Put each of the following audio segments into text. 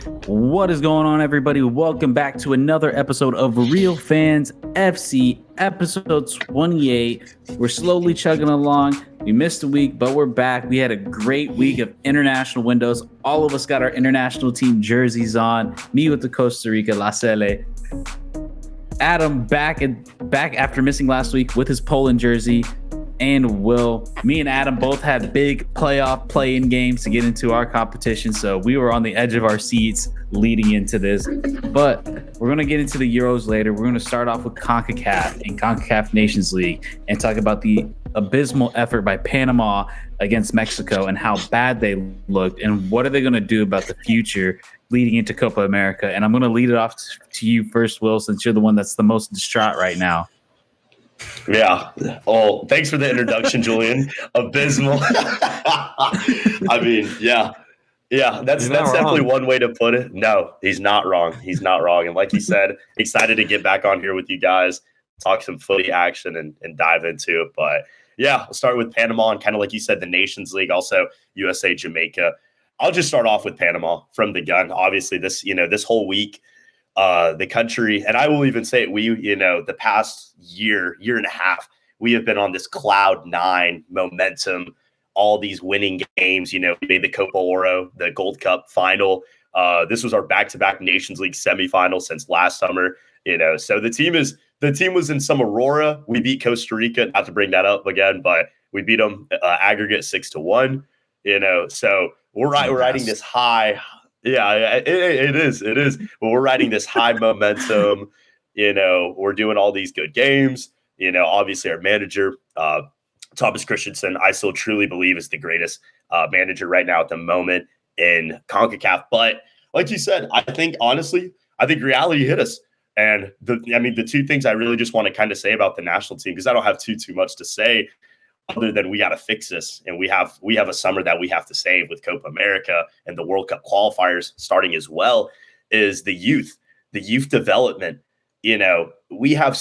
What is going on, everybody? Welcome back to another episode of Real Fans FC, episode 28. We're slowly chugging along. We missed a week, but we're back. We had a great week of international windows. All of us got our international team jerseys on. Me with the Costa Rica La Sele. Adam back after missing last week with his Poland jersey. And me and Adam both had big playoff play-in games to get into our competition, so we were on the edge of our seats leading into this. But we're going to get into the Euros later. We're going to start off with Concacaf and Concacaf Nations League and talk about the abysmal effort by Panama against Mexico and how bad they looked and what are they going to do about the future leading into Copa America. And I'm going to lead it off to you first, Will, since you're the one that's the most distraught right now. Yeah. Oh, thanks for the introduction, Julian. Abysmal. I mean, yeah. That's definitely one way to put it. No, he's not wrong. He's not wrong. And like he said, excited to get back on here with you guys, talk some footy action and dive into it. But yeah, I'll start with Panama and kind of like you said, the Nations League, also USA, Jamaica. I'll just start off with Panama from the gun. Obviously, this whole week, the country, and I will even say the past year and a half, we have been on this cloud nine momentum, all these winning games. We made the Copa Oro, the Gold Cup final. This was our back-to-back Nations League semifinal since last summer. So the team was in some Aurora. We beat Costa Rica, not to bring that up again, but we beat them aggregate 6-1. So we're riding this high. Yeah, it is. But we're riding this high momentum. We're doing all these good games. Obviously our manager, Thomas Christensen, I still truly believe is the greatest manager right now at the moment in CONCACAF. But like you said, I think reality hit us. And the two things I really just want to kind of say about the national team, because I don't have too much to say other than we got to fix this. And we have a summer that we have to save with Copa America and the World Cup qualifiers starting as well, is the youth development. We have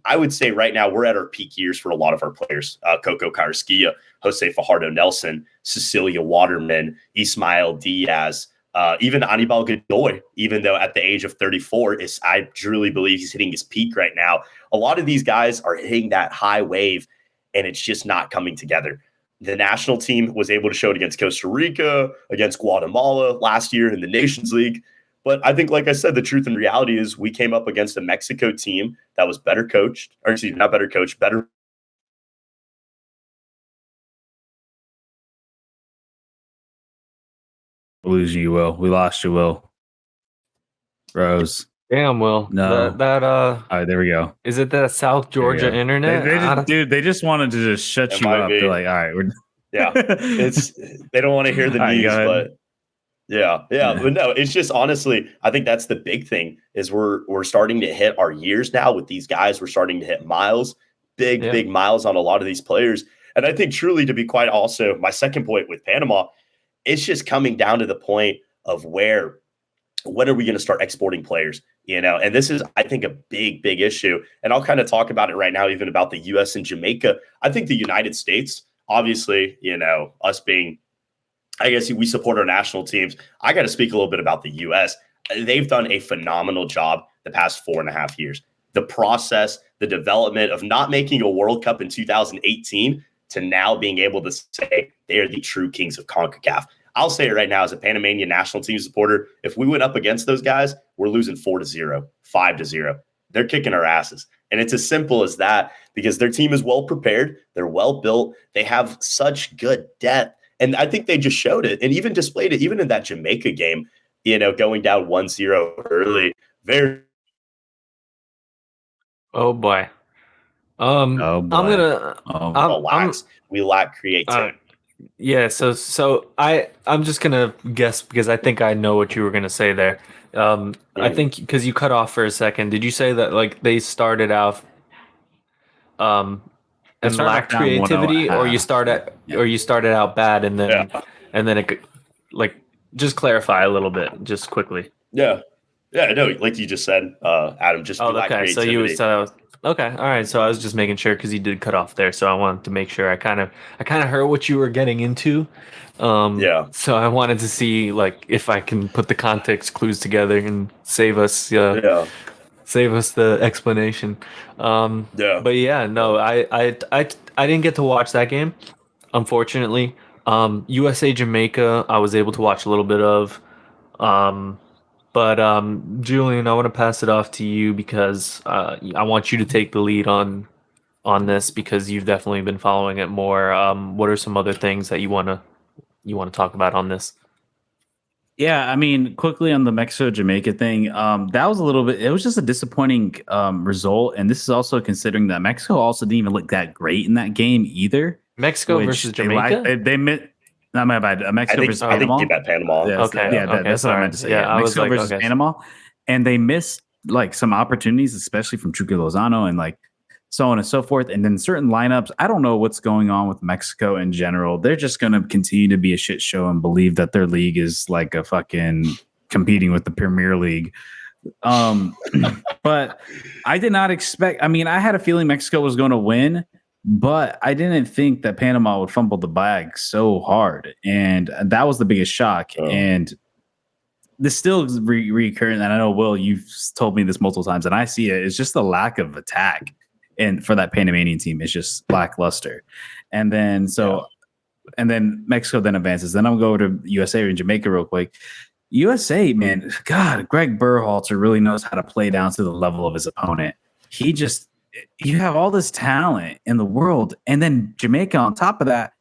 I would say right now we're at our peak years for a lot of our players. Coco Carrasquilla, Jose Fajardo Nelson, Cecilia Waterman, Ismael Diaz, even Anibal Godoy, even though at the age of 34, I truly believe he's hitting his peak right now. A lot of these guys are hitting that high wave, and it's just not coming together. The national team was able to show it against Costa Rica, against Guatemala last year in the Nations League. But I think, like I said, the truth and reality is we came up against a Mexico team that was better coached, or excuse me, not better coached, better. Lose you, Will. We lost you, Will. Rose. Damn, Will. No. All right, there we go. Is it that South Georgia internet? They just wanted to just shut you up. They're like, all right, we're they don't want to hear the news, but yeah. But no, it's just honestly, I think that's the big thing is we're starting to hit our years now with these guys. We're starting to hit miles, big miles on a lot of these players. And I think truly, to be quite also, my second point with Panama, it's just coming down to the point of when are we going to start exporting players? And this is, I think, a big issue. And I'll kind of talk about it right now, even about the U.S. and Jamaica. I think the United States, obviously, us being, I guess we support our national teams. I got to speak a little bit about the U.S. They've done a phenomenal job the past 4.5 years. The process, the development of not making a World Cup in 2018 to now being able to say they are the true kings of CONCACAF. I'll say it right now as a Panamanian national team supporter. If we went up against those guys, we're losing 4-0, 5-0. They're kicking our asses. And it's as simple as that because their team is well prepared. They're well built. They have such good depth. And I think they just showed it and even displayed it, even in that Jamaica game, going down 1-0 early. Very. Oh, boy. I'm we lack creativity. Yeah, so I'm just gonna guess because I think I know what you were gonna say there. I think because you cut off for a second. Did you say that like they started out and lacked creativity, or you started out bad and then it could, like, just clarify a little bit, just quickly. Yeah, no, like you just said, Adam. Just okay. So you Okay, all right. So I was just making sure because he did cut off there, so I wanted to make sure. I kind of heard what you were getting into. Yeah. So I wanted to see like if I can put the context clues together and Yeah. save us the explanation. Yeah. But yeah, no, I didn't get to watch that game, unfortunately. USA Jamaica, I was able to watch a little bit of. Um, but Julian, I want to pass it off to you because I want you to take the lead on this because you've definitely been following it more. What are some other things that you want to talk about on this? Yeah, I mean, quickly on the Mexico Jamaica thing, that was a little bit. It was just a disappointing result, and this is also considering that Mexico also didn't even look that great in that game either. Mexico versus Jamaica? They met. Not my bad. Mexico versus I think Panama. he bet Panama. Okay, okay, that's what I meant to say. Yeah, Yeah, I was Mexico like, versus okay. Panama, and they missed like some opportunities, especially from Chucky Lozano and like so on and so forth. And then certain lineups, I don't know what's going on with Mexico in general. They're just going to continue to be a shit show and believe that their league is like a fucking competing with the Premier League. But I did not expect. I mean, I had a feeling Mexico was going to win, but I didn't think that Panama would fumble the bag so hard, and that was the biggest shock. Oh. And this still is recurring. And I know, Will, you've told me this multiple times, and I see it. It's just the lack of attack, and for that Panamanian team, it's just lackluster. And then and then Mexico then advances. Then I'll go to USA and Jamaica real quick. USA, man, God, Greg Berhalter really knows how to play down to the level of his opponent. You have all this talent in the world, and then Jamaica on top of that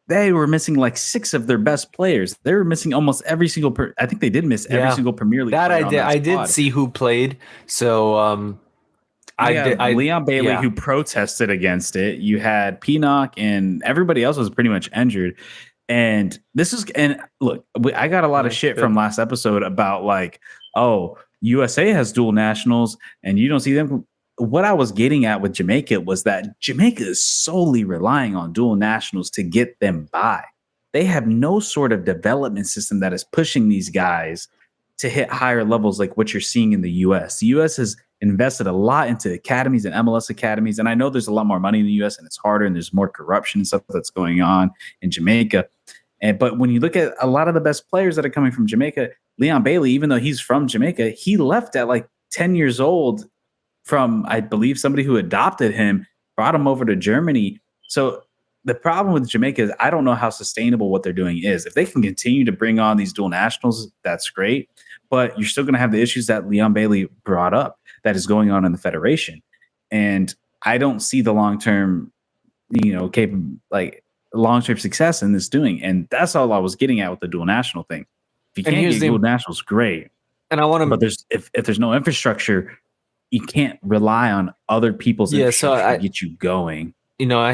they were missing like 6 of their best players. They were missing almost every single. I think they did miss every single Premier League. That I did. I did see who played. So Leon Bailey who protested against it. You had Pinnock, and everybody else was pretty much injured. And look, I got a lot of shit from last episode about like, oh, USA has dual nationals and you don't see them. What I was getting at with Jamaica was that Jamaica is solely relying on dual nationals to get them by. They have no sort of development system that is pushing these guys to hit higher levels like what you're seeing in the US. The US has invested a lot into academies and MLS academies. And I know there's a lot more money in the US and it's harder and there's more corruption and stuff that's going on in Jamaica. But when you look at a lot of the best players that are coming from Jamaica, Leon Bailey, even though he's from Jamaica, he left at like 10 years old from, I believe, somebody who adopted him, brought him over to Germany. So the problem with Jamaica is I don't know how sustainable what they're doing is. If they can continue to bring on these dual nationals, that's great. But you're still going to have the issues that Leon Bailey brought up that is going on in the Federation. And I don't see the long-term, long-term success in this doing. And that's all I was getting at with the dual national thing. If you can't get dual nationals, great. And I want to, but if there's no infrastructure, you can't rely on other people's infrastructure to get you going. I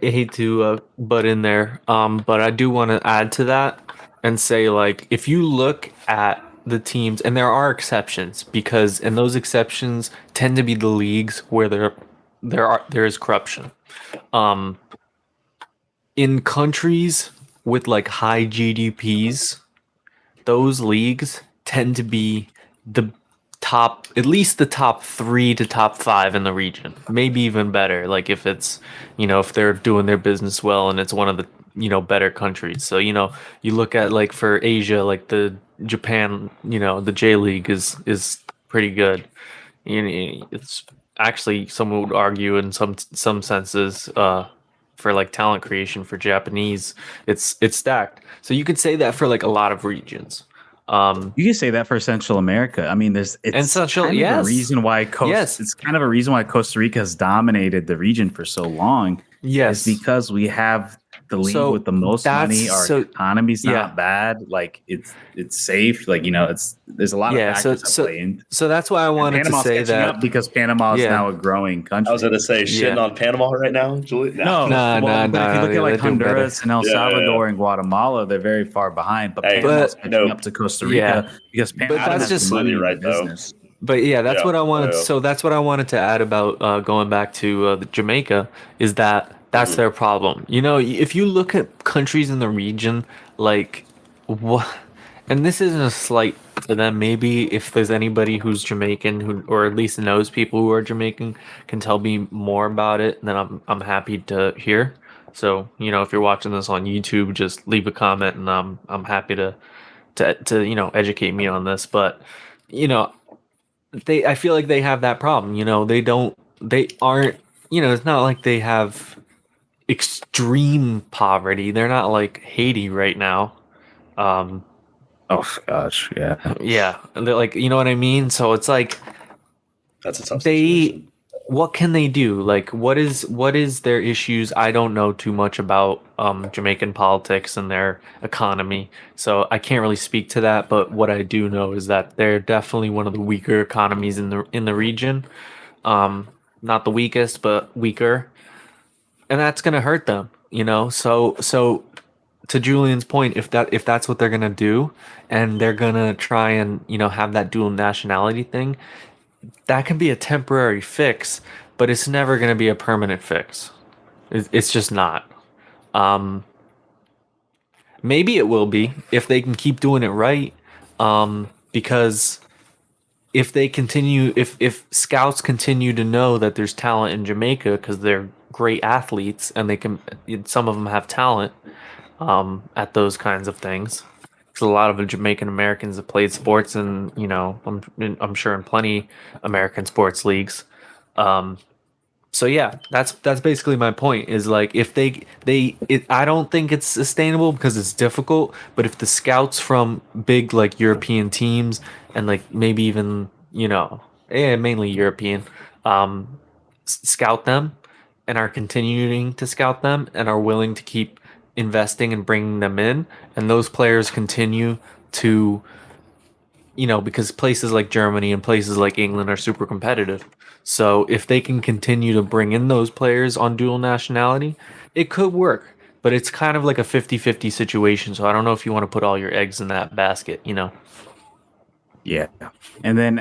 hate to butt in there, but I do want to add to that and say, like, if you look at the teams, and there are exceptions, and those exceptions tend to be the leagues where there is corruption. In countries with like high GDPs, those leagues tend to be at least the top 3 to top 5 in the region, maybe even better. Like if it's, if they're doing their business well and it's one of the, better countries. So, you look at like for Asia, like the Japan, the J League is pretty good. It's actually, someone would argue in some senses, for like talent creation for Japanese, it's stacked. So you could say that for like a lot of regions. You can say that for Central America. I mean, it's kind of a reason why it's kind of a reason why Costa Rica has dominated the region for so long. Yes, it's because we have the league with the most money. Our economy's not bad. Like it's safe. Like there's a lot of factors that play in. So that's why I wanted to say that because Panama is now a growing country. I was going to say shitting on Panama right now, Julie. No. But if you look at like Honduras and El Salvador and Guatemala, they're very far behind. But Panama's catching up to Costa Rica because Panama has just money right business. But that's what I wanted. So that's what I wanted to add about going back to Jamaica is that that's their problem. If you look at countries in the region, like what, and this isn't a slight to them. Maybe if there's anybody who's Jamaican who, or at least knows people who are Jamaican, can tell me more about it, then I'm happy to hear. So, if you're watching this on YouTube, just leave a comment, and I'm happy to educate me on this. But you know, I feel like they have that problem. They aren't. It's not like they have extreme poverty. They're not like Haiti right now. Um, Oh gosh, yeah. yeah, they're like, you know what I mean. So it's like That's a tough they situation. what can they do? Like, what is their issues? I don't know too much about Jamaican politics and their economy, so I can't really speak to that. But what I do know is that they're definitely one of the weaker economies in the region. Not the weakest, but weaker, and that's gonna hurt them. So to Julian's point, if that's what they're gonna do, and they're gonna try and have that dual nationality thing, that can be a temporary fix, but it's never going to be a permanent fix. It's just not. Um, Maybe it will be if they can keep doing it right. Because if they continue, if scouts continue to know that there's talent in Jamaica because they're great athletes and some of them have talent at those kinds of things. Because a lot of the Jamaican Americans have played sports, and I'm sure in plenty American sports leagues. So yeah, that's basically my point. Is like if I don't think it's sustainable because it's difficult. But if the scouts from big like European teams and like maybe even mainly European, scout them and are continuing to scout them and are willing to keep investing and bringing them in, and those players continue to because places like Germany and places like England are super competitive. So if they can continue to bring in those players on dual nationality, it could work. But it's kind of like a 50-50 situation. So I don't know if you want to put all your eggs in that basket. Yeah. And then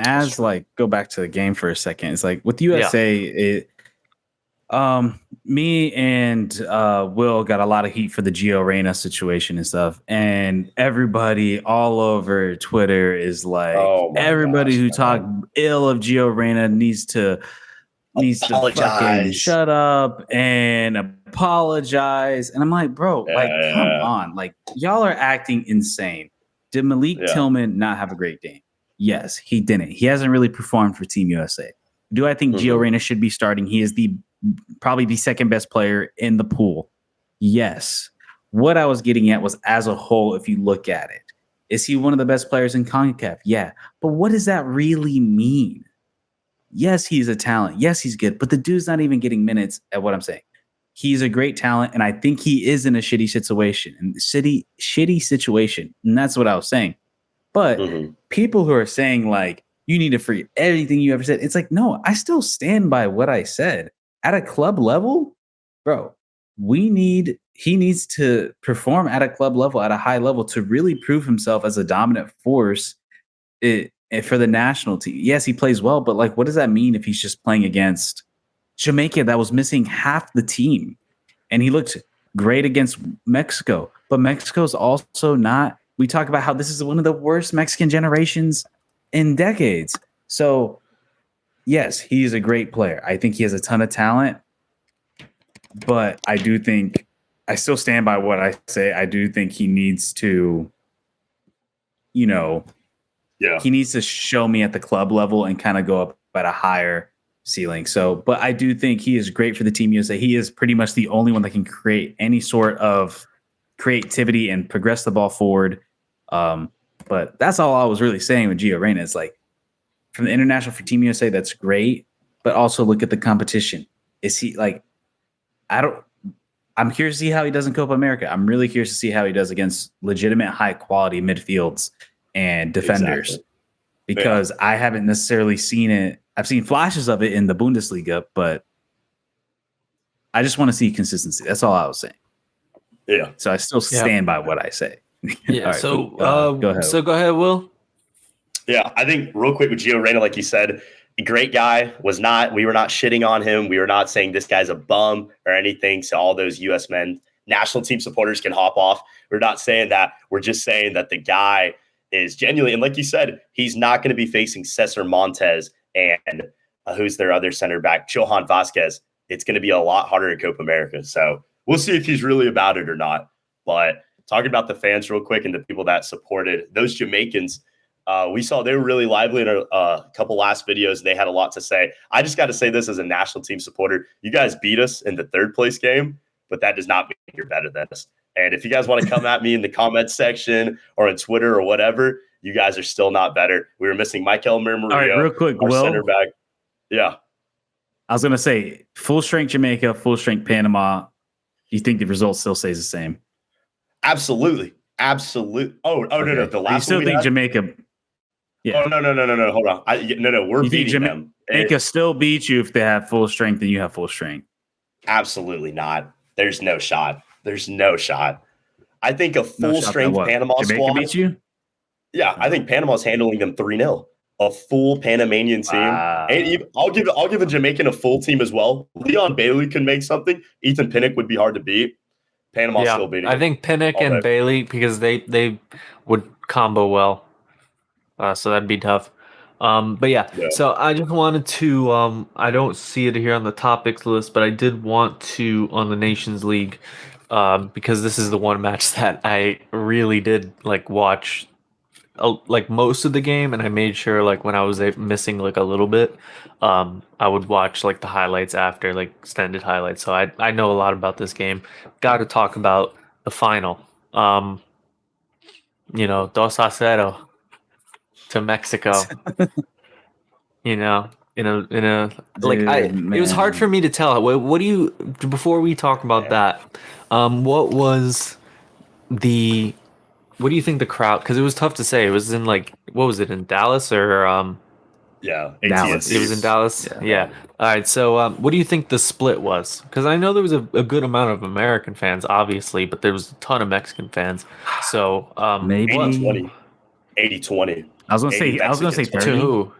go back to the game for a second. It's like with USA, me and Will got a lot of heat for the Gio Reyna situation and stuff. And everybody all over Twitter is like, Oh my everybody gosh, who man. talked ill of Gio Reyna needs to fucking Apologize. shut up and apologize. And I'm like, bro, come on. Like, y'all are acting insane. Did Malik Tillman not have a great game? Yes, he didn't. He hasn't really performed for Team USA. Do I think Gio Reyna should be starting? He is probably the second best player in the pool. Yes. What I was getting at was as a whole, if you look at it, is he one of the best players in Concacaf? Yeah. But what does that really mean? Yes, he's a talent. Yes, he's good. But the dude's not even getting minutes at what I'm saying. He's a great talent, and I think he is in a shitty situation. Shitty situation. And that's what I was saying. But people who are saying, like, you need to forget everything you ever said, it's like, no, I still stand by what I said. At a club level, bro, he needs to perform at a club level, at a high level, to really prove himself as a dominant force for the national team. Yes, he plays well, but like, what does that mean if he's just playing against Jamaica that was missing half the team? And he looked great against Mexico, but Mexico's also not. We talk about how this is one of the worst Mexican generations in decades. So, yes, he's a great player. I think he has a ton of talent, but I still stand by what I say. I do think he needs to, he needs to show me at the club level and kind of go up at a higher ceiling. So, but I do think he is great for the Team USA. He is pretty much the only one that can create any sort of creativity and progress the ball forward. But that's all I was really saying with Gio Reyna. It's like, from the international for Team USA, that's great, but also look at the competition. Is he like, I'm curious to see how he does in Copa America. I'm really curious to see how he does against legitimate high quality midfields and defenders, because I haven't necessarily seen it. I've seen flashes of it in the Bundesliga, but I just want to see consistency. That's all I was saying. Yeah. So I still stand by what I say. Yeah. Right, so go ahead. So go ahead, Will. Yeah, I think real quick with Gio Reyna, like you said, a great guy. We were not shitting on him. We were not saying this guy's a bum or anything. So all those U.S. men, national team supporters can hop off. We're not saying that. We're just saying that the guy is genuinely, and like you said, he's not going to be facing Cesar Montes and who's their other center back, Johan Vasquez. It's going to be a lot harder in Copa America. So we'll see if he's really about it or not. But talking about the fans real quick and the people that supported those Jamaicans, we saw they were really lively in a couple last videos. They had a lot to say. I just got to say this as a national team supporter. You guys beat us in the third place game, but that does not mean you're better than us. And if you guys want to come at me in the comments section or on Twitter or whatever, you guys are still not better. We were missing Michael Murillo, all right, real quick, our Will, center back. Yeah. I was going to say full strength Jamaica, full strength Panama. You think the result still stays the same? Absolutely. Absolutely. Oh, okay. No. The last you still one think had? Jamaica? Yeah. Oh, no. Hold on. No. We're you beating them. Jamaica still beat you if they have full strength and you have full strength? Absolutely not. There's no shot. There's no shot. I think a full strength Panama Jamaica squad beat you? Yeah, I think Panama's handling them 3-0. A full Panamanian team. Wow. And even, I'll give a Jamaican a full team as well. Leon Bailey can make something. Ethan Pinnock would be hard to beat. Panama's still beating I think Pinnock and Bailey, because they would combo well. So that'd be tough. But yeah, so I just wanted to I don't see it here on the topics list, but I did want to on the Nations League, because this is the one match that I really did like watch like most of the game, and I made sure like when I was missing like a little bit, I would watch like the highlights after, like extended highlights. So I know a lot about this game. Got to talk about the final. 2-0 to Mexico. In a like it was hard for me to tell. What do you, before we talk about that, what do you think the crowd, because it was tough to say. It was in like, what was it, in Dallas or Dallas. It was in Dallas. Yeah. All right. So what do you think the split was? Because I know there was a good amount of American fans, obviously, but there was a ton of Mexican fans. So maybe 80-20. 80-20. I was gonna say 30. To who?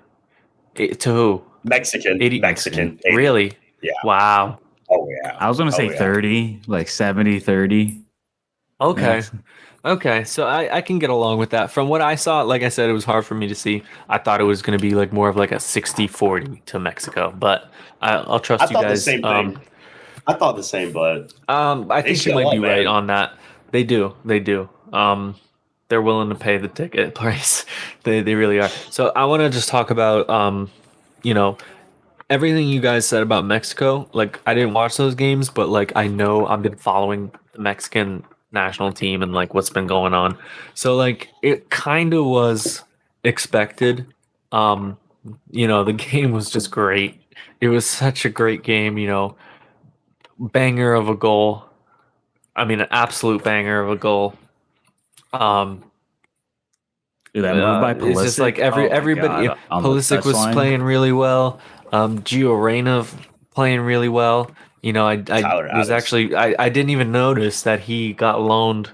To who? Mexican. 80. Really? Yeah. Wow. Oh yeah. I was gonna say 30, like 70-30. Okay. Yes. Okay, so I can get along with that. From what I saw, like I said, it was hard for me to see. I thought it was going to be like more of like a 60-40 to Mexico, but I'll trust you guys. The same thing. I thought the same, but I think you might be right on that. They do. They're willing to pay the ticket price. They really are. So I want to just talk about everything you guys said about Mexico. Like, I didn't watch those games, but like I know I've been following the Mexican national team and like what's been going on. So like it kind of was expected. The game was just great. It was such a great game, banger of a goal. I mean, an absolute banger of a goal. That move by Pulisic. It's just like everybody. Pulisic was playing really well. Gio Reyna playing really well. I didn't even notice that he got loaned.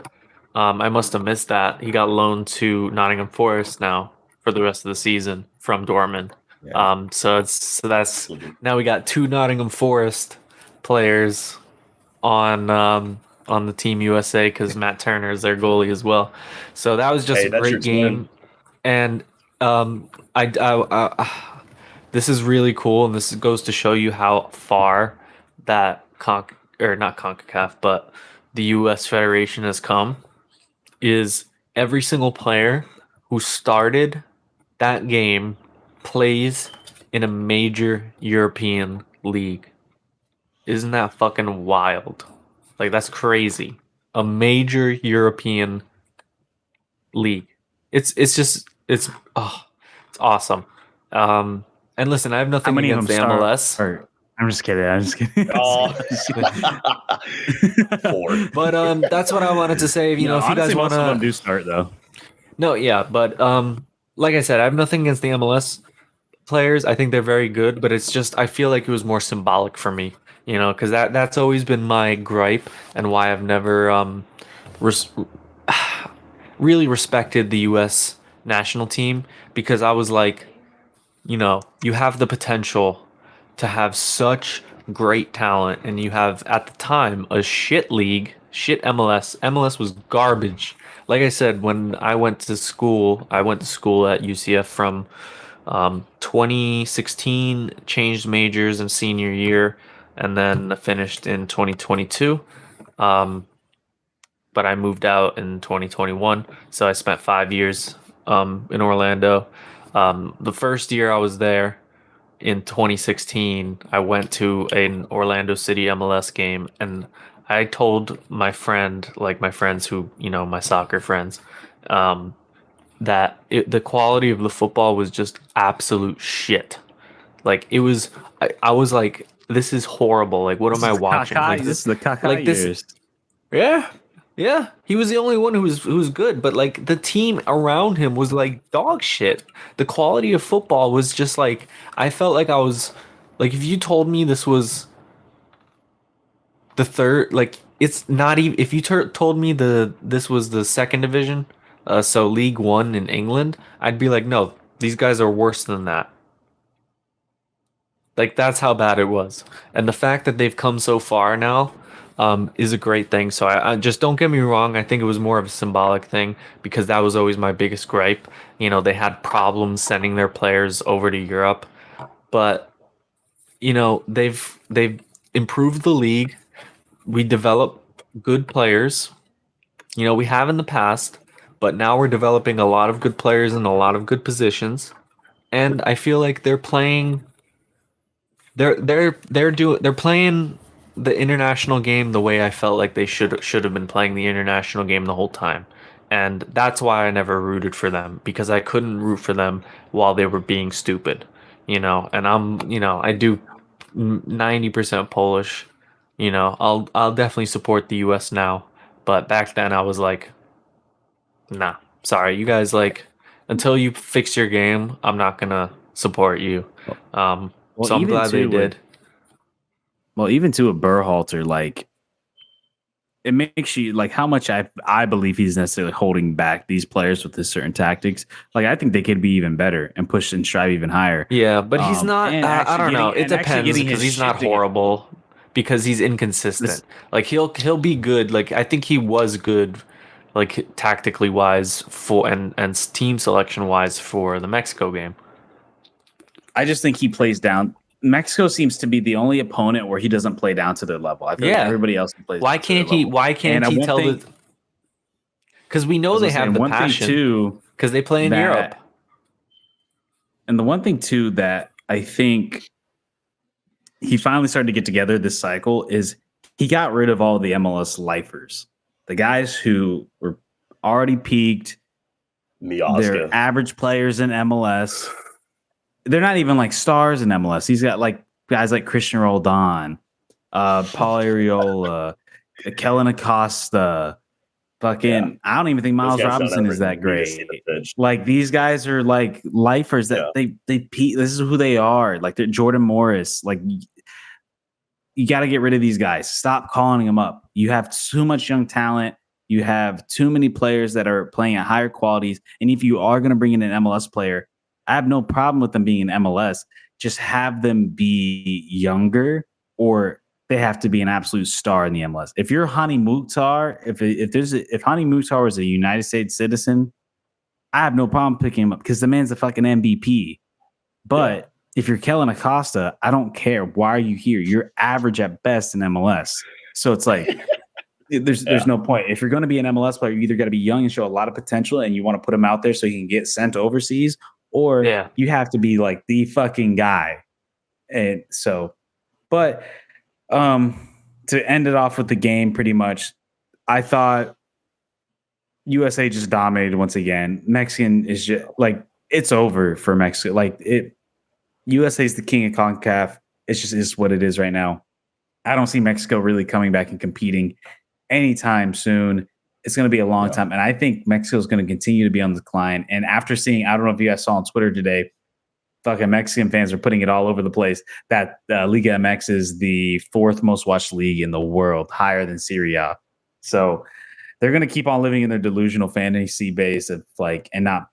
I must have missed that. He got loaned to Nottingham Forest now for the rest of the season from Dortmund. Yeah. So that's now we got 2 Nottingham Forest players on the Team USA because Matt Turner is their goalie as well. So that was just a great game, and this is really cool, and this goes to show you how far that not Concacaf, but the U.S. Federation has come. Is every single player who started that game plays in a major European league. Isn't that fucking wild? Like, that's crazy. A major European league. It's awesome. And listen, I have nothing against the MLS. I'm just kidding. Oh. 4. But that's what I wanted to say. If you guys want to, most of them do start though. No, yeah, but like I said, I have nothing against the MLS players. I think they're very good, but it's just I feel like it was more symbolic for me, because that's always been my gripe and why I've never really respected the U.S. national team, because I was like, you have the potential to have such great talent, and you have at the time a shit league shit MLS. MLS was garbage. Like I said, when I went to school at UCF from 2016, changed majors in senior year, and then finished in 2022. But I moved out in 2021, so I spent 5 years in Orlando. The first year I was there in 2016, I went to an Orlando City MLS game, and I told my friend, like my friends who, my soccer friends, that the quality of the football was just absolute shit. Like it was, I was like, this is horrible. Like, what am I watching? Like This is the Kaká like this, years. yeah, yeah. He was the only one who was good, but like the team around him was like dog shit. The quality of football was just like I felt like I was like if you told me this was the third, like it's not even if you told me this was the second division, so League One in England, I'd be like, no, these guys are worse than that. Like that's how bad it was, and the fact that they've come so far now is a great thing. So I just don't get me wrong. I think it was more of a symbolic thing because that was always my biggest gripe. They had problems sending their players over to Europe, but they've improved the league. We develop good players. We have in the past, but now we're developing a lot of good players in a lot of good positions, and I feel like they're playing. They're playing the international game the way I felt like they should have been playing the international game the whole time. And that's why I never rooted for them because I couldn't root for them while they were being stupid, and I do 90% Polish, I'll definitely support the US now, but back then I was like, nah, sorry, you guys like until you fix your game, I'm not going to support you. So I'm glad they did. Well, even to a Berhalter, like it makes you like how much I believe he's necessarily holding back these players with his certain tactics. Like I think they could be even better and push and strive even higher. Yeah, but he's not. I don't know. It depends because he's not horrible because he's inconsistent. Like he'll be good. Like I think he was good, like tactically wise for and team selection wise for the Mexico game. I just think he plays down. Mexico seems to be the only opponent where he doesn't play down to their level. I feel like everybody else plays. Why can't he? Why can't he tell the? Because we know they have the passion too. Because they play in Europe. And the one thing too that I think he finally started to get together this cycle is he got rid of all the MLS lifers, the guys who were already peaked. They're average players in MLS. They're not even like stars in MLS. He's got like guys like Christian Roldan, Paul Arriola, Kellen Acosta, fucking. I don't even think Miles Robinson is that great. Like these guys are like lifers that they peak. This is who they are. Like they're Jordan Morris. Like you got to get rid of these guys. Stop calling them up. You have too much young talent. You have too many players that are playing at higher qualities. And if you are going to bring in an MLS player, I have no problem with them being in MLS. Just have them be younger, or they have to be an absolute star in the MLS. If you're Hani Mukhtar, if Hani Mukhtar was a United States citizen, I have no problem picking him up because the man's a fucking MVP. But if you're Kellen Acosta, I don't care. Why are you here? You're average at best in MLS. So it's like there's no point. If you're going to be an MLS player, you either got to be young and show a lot of potential, and you want to put him out there so he can get sent overseas. Or you have to be like the fucking guy. And so, but to end it off with the game, pretty much, I thought USA just dominated once again. Mexican is just like, it's over for Mexico. Like USA is the king of CONCACAF. It's just is what it is right now. I don't see Mexico really coming back and competing anytime soon. It's going to be a long time. And I think Mexico is going to continue to be on the decline. And after seeing, I don't know if you guys saw on Twitter today, fucking Mexican fans are putting it all over the place that Liga MX is the fourth most watched league in the world, higher than Serie A. So they're going to keep on living in their delusional fantasy base of like, and not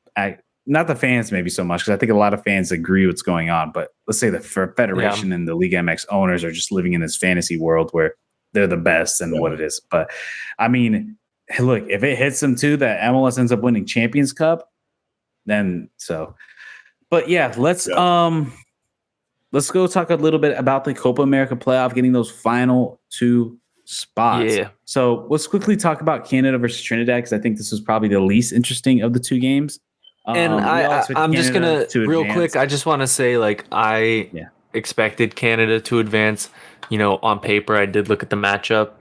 the fans maybe so much, because I think a lot of fans agree what's going on. But let's say the federation and the Liga MX owners are just living in this fantasy world where they're the best and what it is. But I mean, look, if it hits them too that MLS ends up winning Champions Cup, then so. But yeah, let's go talk a little bit about the Copa America playoff, getting those final 2 spots. Yeah. So let's quickly talk about Canada versus Trinidad, because I think this was probably the least interesting of the 2 games. And I'm just gonna real quick. I just want to say, like, I expected Canada to advance. You know, on paper, I did look at the matchup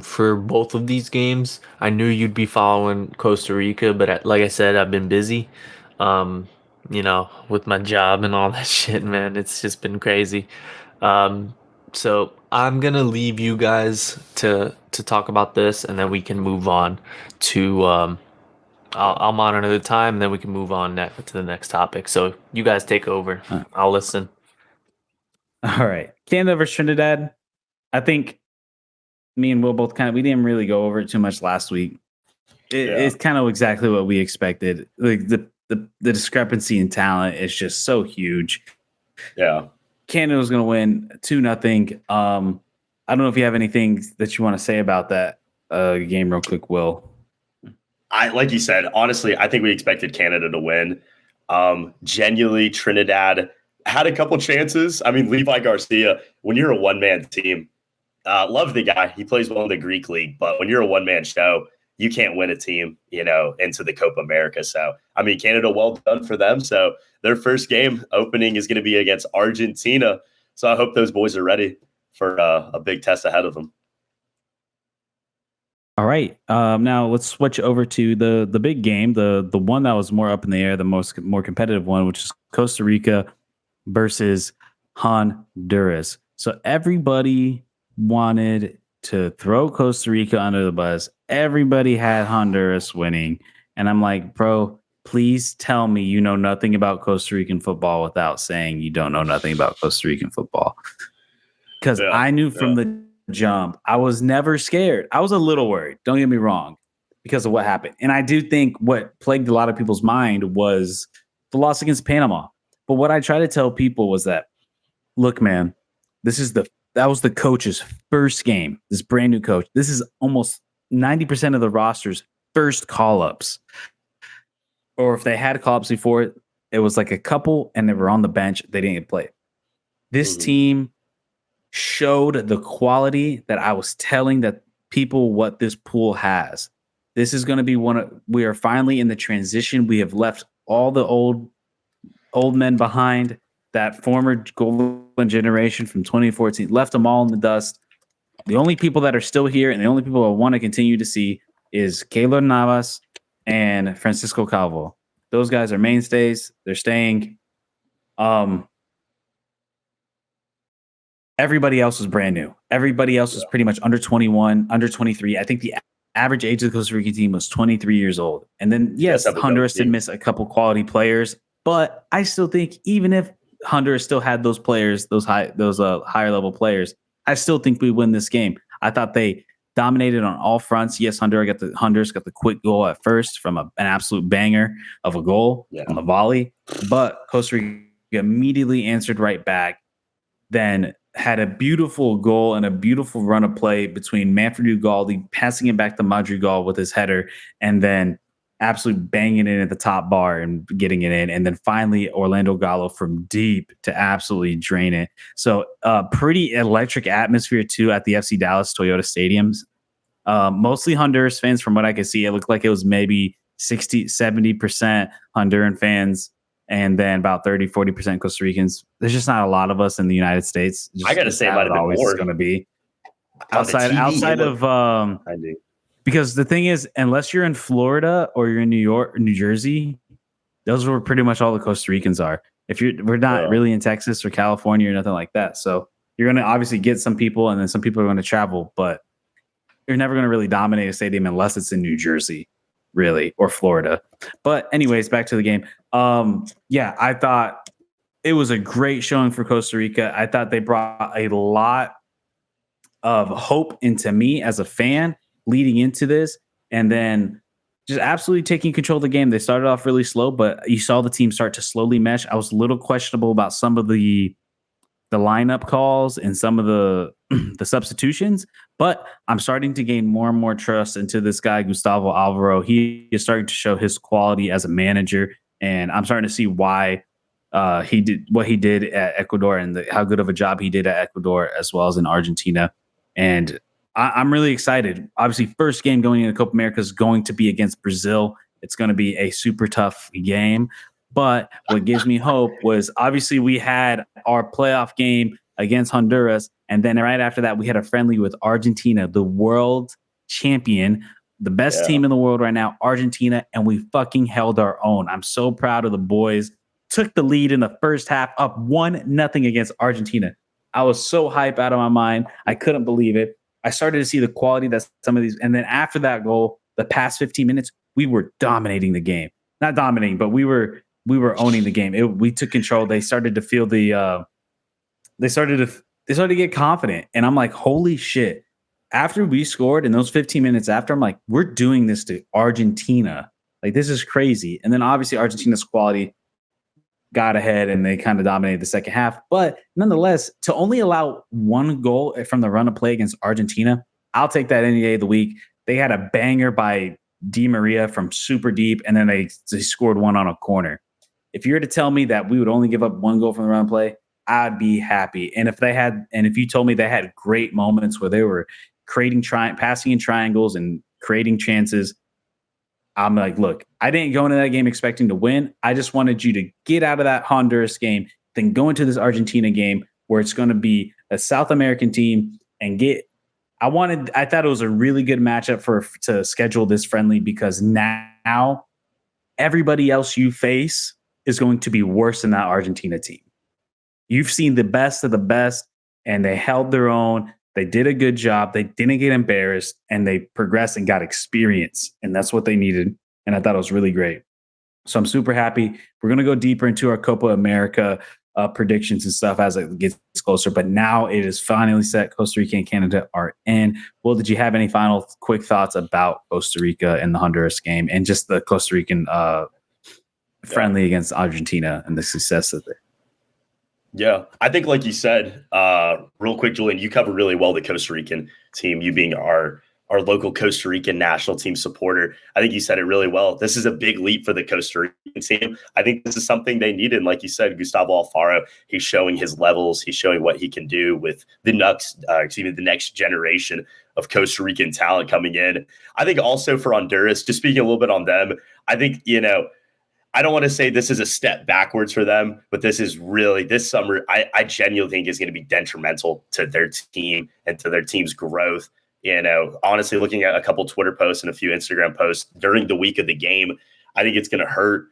for both of these games. I knew you'd be following Costa Rica, but like I said, I've been busy. You know, with my job and all that shit, man. It's just been crazy. So I'm gonna leave you guys to talk about this, and then we can move on to. I'll monitor the time, and then we can move on to the next topic. So you guys take over. I'll listen. All right, Canada versus Trinidad. I think me and Will both we didn't really go over it too much last week. It's kind of exactly what we expected. Like the discrepancy in talent is just so huge. Yeah, Canada was going to win 2-0. I don't know if you have anything that you want to say about that game, real quick, Will. Like you said, honestly, I think we expected Canada to win. Genuinely, Trinidad had a couple chances. I mean, Levi Garcia, when you're a one-man team, love the guy. He plays well in the Greek league, but when you're a one-man show, you can't win a team, into the Copa America. So, I mean, Canada, well done for them. So their first game opening is going to be against Argentina. So I hope those boys are ready for a big test ahead of them. All right. Now let's switch over to the big game, the one that was more up in the air, the more competitive one, which is Costa Rica versus Honduras. So everybody wanted to throw Costa Rica under the bus. Everybody had Honduras winning. And I'm like, bro, please tell me you know nothing about Costa Rican football without saying you don't know nothing about Costa Rican football. Because I knew from the jump, I was never scared. I was a little worried. Don't get me wrong, because of what happened. And I do think what plagued a lot of people's mind was the loss against Panama. But what I try to tell people was that, look, man, that was the coach's first game. This brand new coach. This is almost 90% of the roster's first call-ups. Or if they had call-ups before, it was like a couple and they were on the bench. They didn't play. This team showed the quality that I was telling that people what this pool has. This is going to be we are finally in the transition. We have left all the old men behind. That former golden generation from 2014, left them all in the dust. The only people that are still here and the only people I want to continue to see is Keylor Navas and Francisco Calvo. Those guys are mainstays. They're staying. Everybody else is brand new. Everybody else is pretty much under 21, under 23. I think the average age of the Costa Rican team was 23 years old. And then, yes, Honduras did miss a couple quality players, but I still think even if Honduras still had those players, those higher level players, I still think we win this game. I thought they dominated on all fronts. Yes, Honduras got the quick goal at first from an absolute banger of a goal on the volley, but Costa Rica immediately answered right back. Then had a beautiful goal and a beautiful run of play between Manfred Ugalde passing it back to Madrigal with his header, and then absolutely banging it at the top bar and getting it in. And then finally, Orlando Gallo from deep to absolutely drain it. So pretty electric atmosphere too at the FC Dallas Toyota stadiums. Mostly Honduras fans from what I could see. It looked like it was maybe 60-70% Honduran fans and then about 30-40% Costa Ricans. There's just not a lot of us in the United States. I got to say, it might have been more. Going to be outside of I do. Because the thing is, unless you're in Florida or you're in New York or New Jersey, those are where pretty much all the Costa Ricans are. We're not really in Texas or California or nothing like that. So you're going to obviously get some people, and then some people are going to travel, but you're never going to really dominate a stadium unless it's in New Jersey, really, or Florida. But anyways, back to the game. I thought it was a great showing for Costa Rica. I thought they brought a lot of hope into me as a fan leading into this, and then just absolutely taking control of the game. They started off really slow, but you saw the team start to slowly mesh. I was a little questionable about some of the lineup calls and some of the the substitutions, but I'm starting to gain more and more trust into this guy, Gustavo Alvaro. He is starting to show his quality as a manager, and I'm starting to see why he did what he did at Ecuador and how good of a job he did at Ecuador as well as in Argentina. And I'm really excited. Obviously, first game going into Copa America is going to be against Brazil. It's going to be a super tough game. But what gives me hope was obviously we had our playoff game against Honduras. And then right after that, we had a friendly with Argentina, the world champion, the best team in the world right now, Argentina. And we fucking held our own. I'm so proud of the boys. Took the lead in the first half, up 1-0 against Argentina. I was so hype out of my mind. I couldn't believe it. I started to see the quality that some of these, and then after that goal, the past 15 minutes, we were dominating the game. Not dominating, but we were owning the game. We took control. They started to feel they started to get confident, and I'm like, holy shit! After we scored in those 15 minutes after, I'm like, we're doing this to Argentina. Like, this is crazy. And then obviously Argentina's quality got ahead and they kind of dominated the second half. But nonetheless, to only allow one goal from the run of play against Argentina, I'll take that any day of the week. They had a banger by Di Maria from super deep, and then they scored one on a corner. If you were to tell me that we would only give up one goal from the run of play, I'd be happy. And if you told me they had great moments where they were creating passing in triangles and creating chances, I'm like, look, I didn't go into that game expecting to win. I just wanted you to get out of that Honduras game, then go into this Argentina game where it's going to be a South American team and I thought it was a really good matchup to schedule this friendly, because now everybody else you face is going to be worse than that Argentina team. You've seen the best of the best, and they held their own. They did a good job. They didn't get embarrassed, and they progressed and got experience. And that's what they needed. And I thought it was really great. So I'm super happy. We're going to go deeper into our Copa America predictions and stuff as it gets closer. But now it is finally set. Costa Rica and Canada are in. Well, did you have any final quick thoughts about Costa Rica and the Honduras game and just the Costa Rican friendly against Argentina and the success of it? Yeah, I think like you said, real quick, Julian, you covered really well the Costa Rican team, you being our local Costa Rican national team supporter. I think you said it really well. This is a big leap for the Costa Rican team. I think this is something they needed. Like you said, Gustavo Alfaro, he's showing his levels. He's showing what he can do with the next generation of Costa Rican talent coming in. I think also for Honduras, just speaking a little bit on them, I think, I don't want to say this is a step backwards for them, but this summer, I genuinely think is going to be detrimental to their team and to their team's growth. Honestly, looking at a couple Twitter posts and a few Instagram posts during the week of the game, I think it's going to hurt.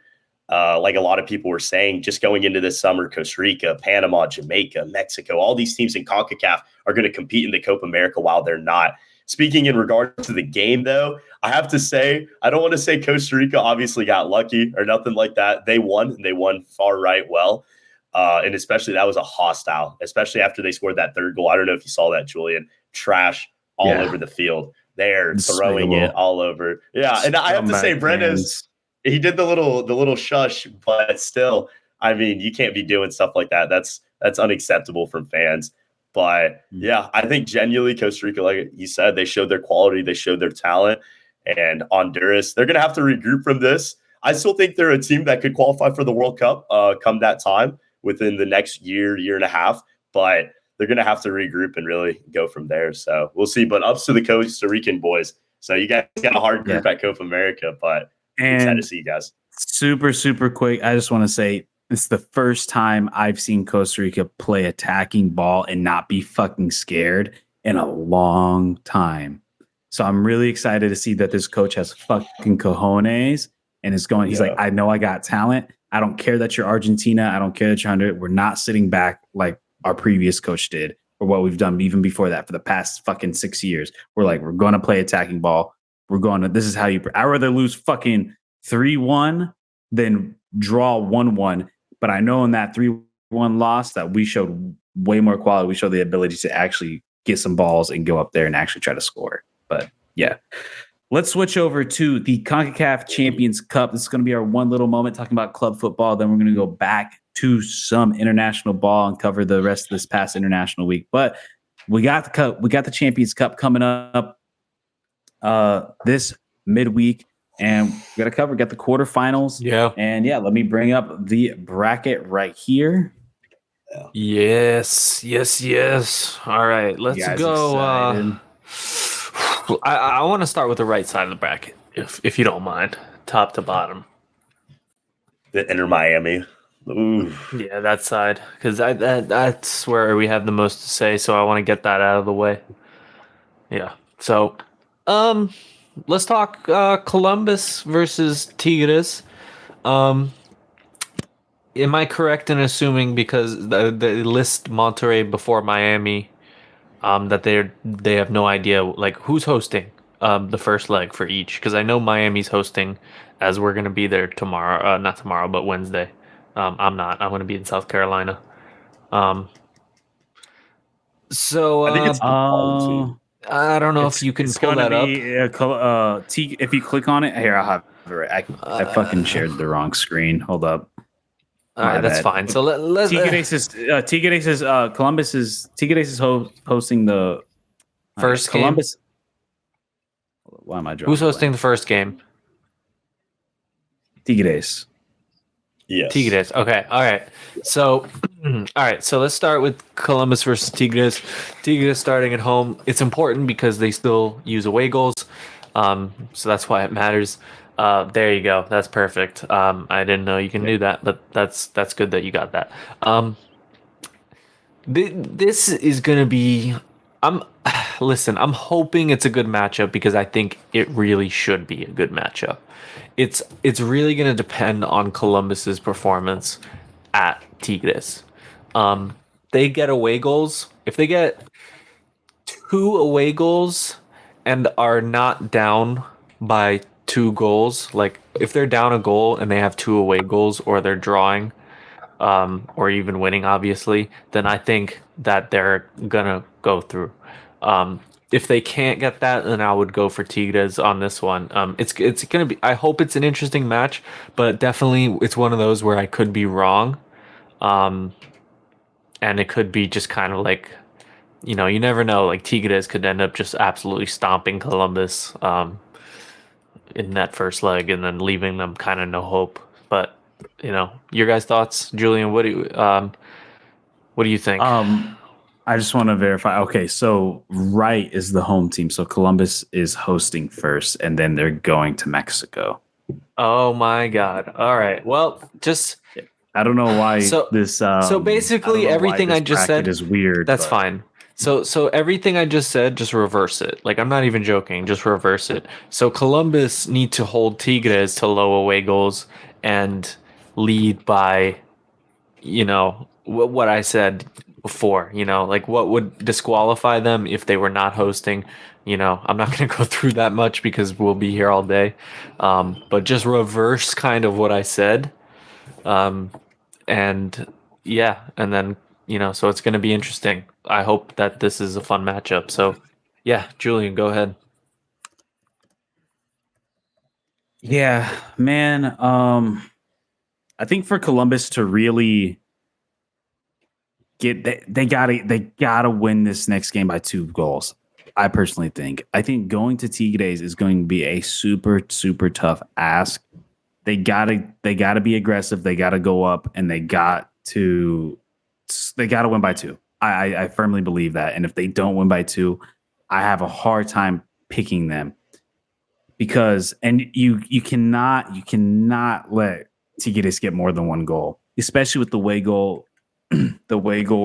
Like a lot of people were saying, just going into this summer, Costa Rica, Panama, Jamaica, Mexico, all these teams in Concacaf are going to compete in the Copa America while they're not. Speaking in regard to the game, though, I have to say, I don't want to say Costa Rica obviously got lucky or nothing like that. They won, and they won far right well. And especially that was a hostile, especially after they scored that third goal. I don't know if you saw that, Julian. Trash all over the field. They're throwing it all over. Yeah, and I have to say, he did the little shush, but still, I mean, you can't be doing stuff like that. That's unacceptable from fans. But yeah, I think genuinely Costa Rica, like you said, they showed their quality, they showed their talent. And Honduras, they're going to have to regroup from this. I still think they're a team that could qualify for the World Cup come that time within the next year and a half. But they're going to have to regroup and really go from there. So we'll see. But ups to the Costa Rican boys. So you guys got a hard group at Copa America, but excited to see you guys. Super, super quick. I just want to say, it's the first time I've seen Costa Rica play attacking ball and not be fucking scared in a long time. So I'm really excited to see that this coach has fucking cojones and is going. He's like, I know I got talent. I don't care that you're Argentina. I don't care that you're 100. We're not sitting back like our previous coach did or what we've done even before that for the past fucking 6 years. We're like, we're going to play attacking ball. This is how I'd rather lose fucking 3-1 than draw 1-1. But I know in that 3-1 loss that we showed way more quality. We showed the ability to actually get some balls and go up there and actually try to score. But yeah, let's switch over to the Concacaf Champions Cup. This is going to be our one little moment talking about club football. Then we're going to go back to some international ball and cover the rest of this past international week. But we got the cup. We got the Champions Cup coming up this midweek, and we got to cover. Got the quarterfinals. Yeah. And yeah, let me bring up the bracket right here. Yes. All right, let's go. I want to start with the right side of the bracket, if you don't mind, top to bottom. The Inter Miami. Ooh. Yeah, that side, because that's where we have the most to say. So I want to get that out of the way. Yeah. So, let's talk Columbus versus Tigres. Am I correct in assuming, because they list Monterrey before Miami, that they have no idea like who's hosting the first leg for each? Because I know Miami's hosting, as we're gonna be there tomorrow. Not tomorrow, but Wednesday. I'm not. I'm gonna be in South Carolina. So I think it's I don't know if you can pull that up. If you click on it, here I'll have it. Right. I fucking shared the wrong screen. Hold up. All right, that's fine. So let's. Tigres is Columbus is Tigres is hosting the first game. Columbus. Why am I drawing? Who's hosting the first game? Tigres. Yes. Tigres. Okay. All right. So, all right. So let's start with Columbus versus Tigres. Tigres starting at home. It's important because they still use away goals. So that's why it matters. There you go. That's perfect. I didn't know you can do that, but that's good that you got that. This is gonna be. I'm hoping it's a good matchup because I think it really should be a good matchup. It's really gonna depend on Columbus's performance at Tigres. They get away goals. If they get 2 away goals and are not down by 2 goals, like if they're down a goal and they have 2 away goals, or they're drawing, or even winning, obviously, then I think that they're gonna go through. If they can't get that, then I would go for Tigres on this one. It's gonna be. I hope it's an interesting match, but definitely it's one of those where I could be wrong, and it could be just kind of like, you never know. Like Tigres could end up just absolutely stomping Columbus in that first leg, and then leaving them kind of no hope. But your guys' thoughts, Julian? What do you think? I just want to verify. Okay, so Right is the home team. So Columbus is hosting first, and then they're going to Mexico. Oh my God! All right. Well, just I don't know why this. So basically, everything I just said is weird. That's fine. So everything I just said, just reverse it. Like, I'm not even joking. Just reverse it. So Columbus need to hold Tigres to low away goals and lead by, what I said before. Like what would disqualify them if they were not hosting. I'm not going to go through that much because we'll be here all day. But just reverse kind of what I said. And yeah, and then so it's going to be interesting. I hope that this is a fun matchup. So, yeah, Julian, go ahead. Yeah, man. I think for Columbus to really they gotta win this next game by 2 goals. I personally think. I think going to Tigres is going to be a super, super tough ask. They gotta be aggressive. They gotta go up, and they got to win by 2. I firmly believe that. And if they don't win by 2, I have a hard time picking them because you cannot let Tigres get more than 1 goal, especially with the way goal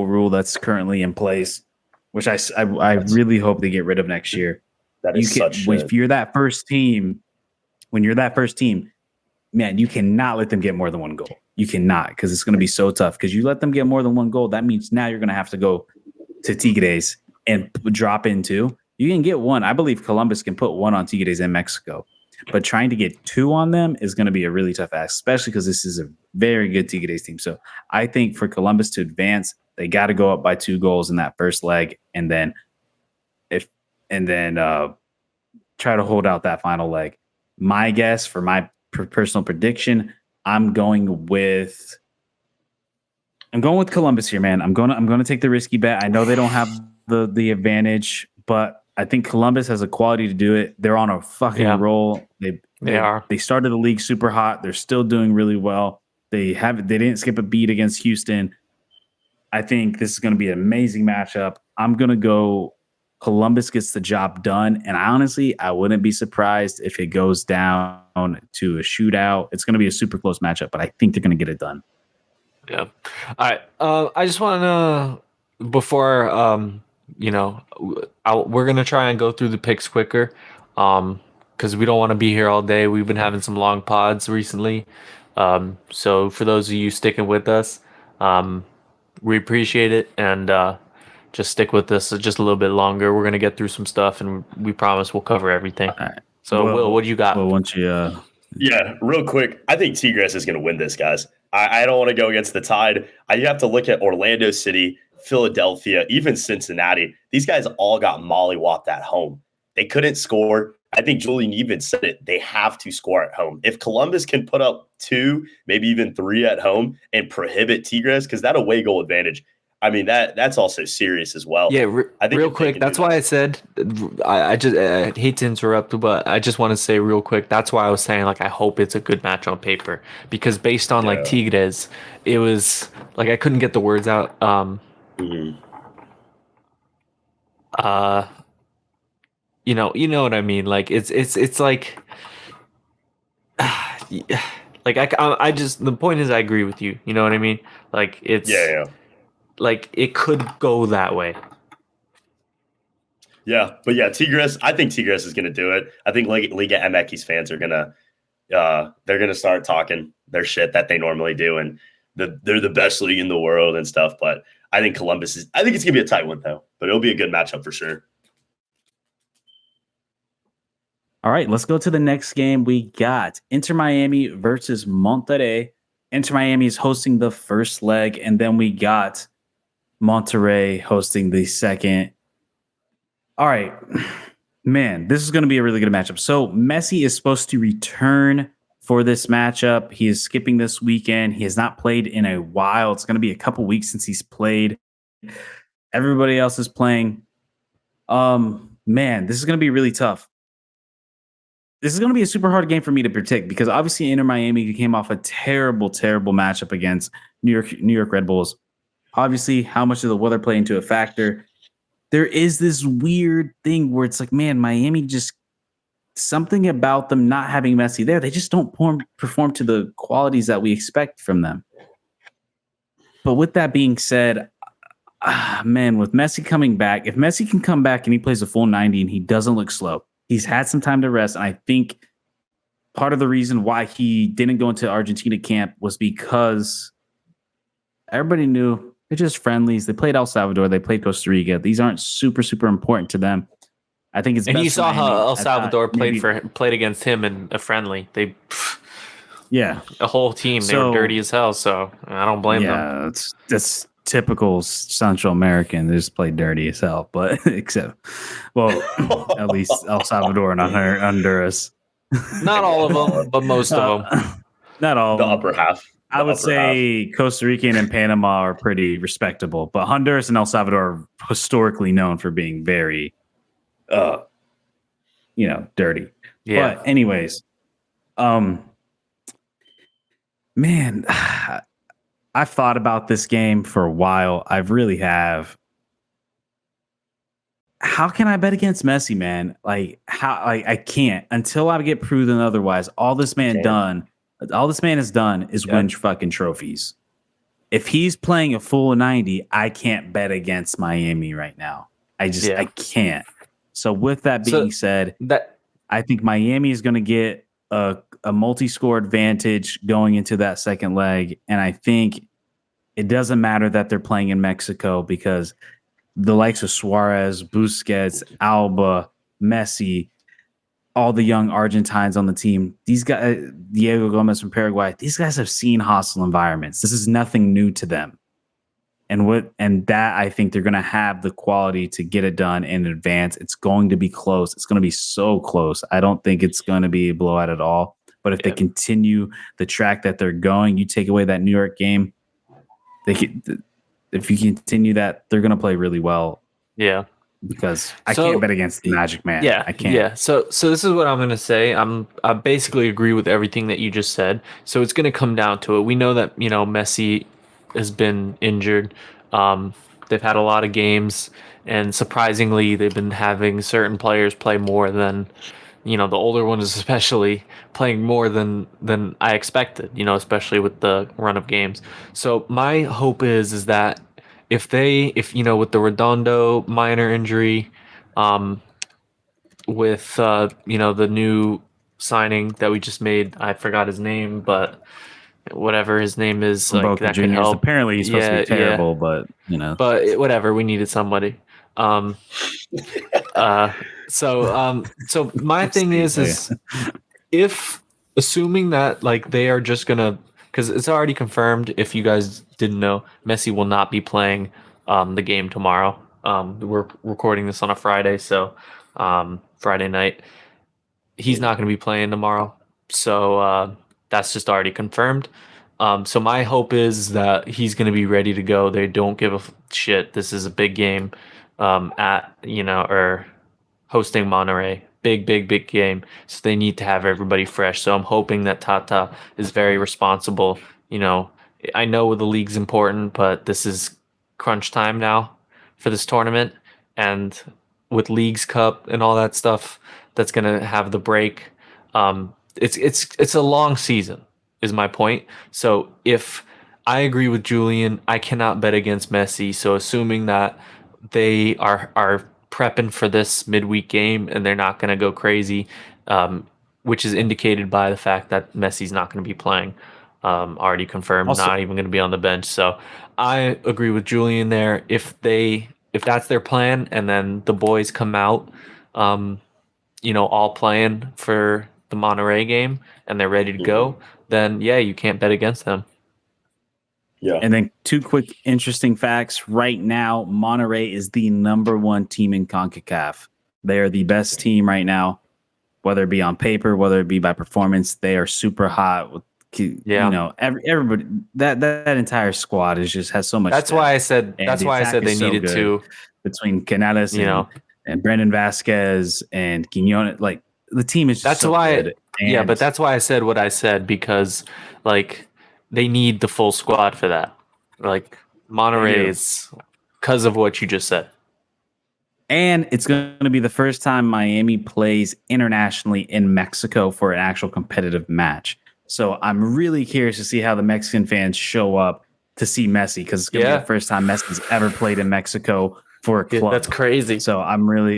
rule that's currently in place, which I really hope they get rid of next year. That is if you're that first team, man, you cannot let them get more than 1 goal. You cannot, because it's going to be so tough. Because you let them get more than 1 goal, that means now you're going to have to go to Tigres and drop in 2. You can get 1. I believe Columbus can put 1 on Tigres in Mexico. But trying to get 2 on them is going to be a really tough ask, especially because this is a very good Tigres team. So I think for Columbus to advance, they got to go up by 2 goals in that first leg, and then try to hold out that final leg. My guess for my personal prediction, I'm going with Columbus here, man. I'm going to take the risky bet. I know they don't have the advantage, but I think Columbus has a quality to do it. They're on a fucking roll. They started the league super hot. They're still doing really well. They didn't skip a beat against Houston. I think this is going to be an amazing matchup. I'm going to go Columbus gets the job done. And I wouldn't be surprised if it goes down to a shootout. It's going to be a super close matchup, but I think they're going to get it done. Yeah. All right. I just want to, before, we're going to try and go through the picks quicker because we don't want to be here all day. We've been having some long pods recently. So for those of you sticking with us, we appreciate it, and just stick with us just a little bit longer. We're gonna get through some stuff, and we promise we'll cover everything. Right. So, Will, what do you got? Well, once you, yeah, real quick, I think Tigres is going to win this, guys. I don't want to go against the tide. You have to look at Orlando City, Philadelphia, even Cincinnati. These guys all got mollywopped at home. They couldn't score. I think Julian even said it. They have to score at home. If Columbus can put up 2, maybe even 3 at home and prohibit Tigres, because that away goal advantage, I mean, that's also serious as well. Yeah, I think real quick, that's why I said, I hate to interrupt, but I just want to say real quick, that's why I was saying, like, I hope it's a good match on paper. Because based on, like, Tigres, it was, like, I couldn't get the words out. You know what I mean? Like it's like, like I just, the point is I agree with you. You know what I mean? Like it's like it could go that way. Yeah, but yeah, Tigres. I think Tigres is going to do it. I think Liga MX fans are gonna they're gonna start talking their shit that they normally do, and they're the best league in the world and stuff. But I think Columbus is. I think it's gonna be a tight one though, but it'll be a good matchup for sure. All right, let's go to the next game. We got Inter Miami versus Monterrey. Inter Miami is hosting the first leg, and then we got Monterrey hosting the second. All right, man, this is going to be a really good matchup. So Messi is supposed to return for this matchup. He is skipping this weekend. He has not played in a while. It's going to be a couple weeks since he's played. Everybody else is playing. Man, this is going to be really tough. This is going to be a super hard game for me to predict because obviously Inter Miami came off a terrible, terrible matchup against New York Red Bulls. Obviously, how much does the weather play into a factor? There is this weird thing where it's like, man, Miami just something about them not having Messi there. They just don't perform to the qualities that we expect from them. But with that being said, man, with Messi coming back, if Messi can come back and he plays a full 90 and he doesn't look slow, he's had some time to rest. And I think part of the reason why he didn't go into Argentina camp was because everybody knew they're just friendlies. They played El Salvador. They played Costa Rica. These aren't super, super important to them. I think it's and best you saw how El Salvador played against him in a friendly. They, a whole team. They were dirty as hell. So I don't blame them. Yeah, that's typical Central American. They just play dirty as hell. But except, well, at least El Salvador and Honduras. Not all of them, but most of them. Not all. The upper half. I would say Costa Rican and Panama are pretty respectable, but Honduras and El Salvador are historically known for being very, dirty. Yeah. But anyways, man, I've thought about this game for a while. I really have. How can I bet against Messi, man? I can't until I get proven otherwise. All this man has done is win fucking trophies. If he's playing a full 90, I can't bet against Miami right now. I can't. So with that being said, I think Miami is going to get a multi-score advantage going into that second leg. And I think it doesn't matter that they're playing in Mexico because the likes of Suarez, Busquets, Alba, Messi, all the young Argentines on the team, these guys, Diego Gomez from Paraguay, these guys have seen hostile environments. This is nothing new to them. And that I think they're going to have the quality to get it done in advance. It's going to be close. It's going to be so close. I don't think it's going to be a blowout at all. But if they continue the track that they're going, you take away that New York game, if you continue that, they're going to play really well. Yeah. because I can't bet against the Magic Man. Yeah, I can't. Yeah. So this is what I'm gonna say. I basically agree with everything that you just said. So it's gonna come down to it. We know that Messi has been injured. They've had a lot of games, and surprisingly, they've been having certain players play more than the older ones, especially playing more than I expected. Especially with the run of games. So my hope is that if with the Redondo minor injury, um, with the new signing that we just made. I forgot his name, but whatever his name is, From like Boca that could Juniors. help. Apparently, he's supposed to be Yeah, yeah. terrible, but Whatever, we needed somebody. Um, so my thing is if assuming that like they are just gonna, because it's already confirmed. If you guys didn't know, Messi will not be playing the game tomorrow. We're recording this on a Friday, so Friday night. He's not going to be playing tomorrow, so that's just already confirmed. So my hope is that he's going to be ready to go. They don't give a shit. This is a big game at or hosting Monterey. Big, big, big game. So they need to have everybody fresh. So I'm hoping that Tata is very responsible. I know the league's important, but this is crunch time now for this tournament, and with Leagues Cup and all that stuff that's gonna have the break. It's a long season, is my point. So if I agree with Julian, I cannot bet against Messi. So assuming that they are prepping for this midweek game and they're not gonna go crazy, which is indicated by the fact that Messi's not going to be playing. Already confirmed, Also- not even going to be on the bench. So I agree with Julian there. If that's their plan, and then the boys come out, all playing for the Monterey game, and they're ready to go, then yeah, you can't bet against them. Yeah. And then two quick interesting facts. Right now, Monterey is the number one team in CONCACAF. They are the best team right now, whether it be on paper, whether it be by performance. They are super hot. With, everybody that entire squad has so much. That's depth. why I said. And That's the why I attack said they is so needed good to. between Canales and Brandon Vasquez and Quinones. Like the team is just That's so why. good. Yeah, And but that's why I said what I said, because like they need the full squad for that. Like Monterey is because of what you just said. And it's going to be the first time Miami plays internationally in Mexico for an actual competitive match. So I'm really curious to see how the Mexican fans show up to see Messi, because it's going to be the first time Messi's ever played in Mexico for a club. That's crazy. So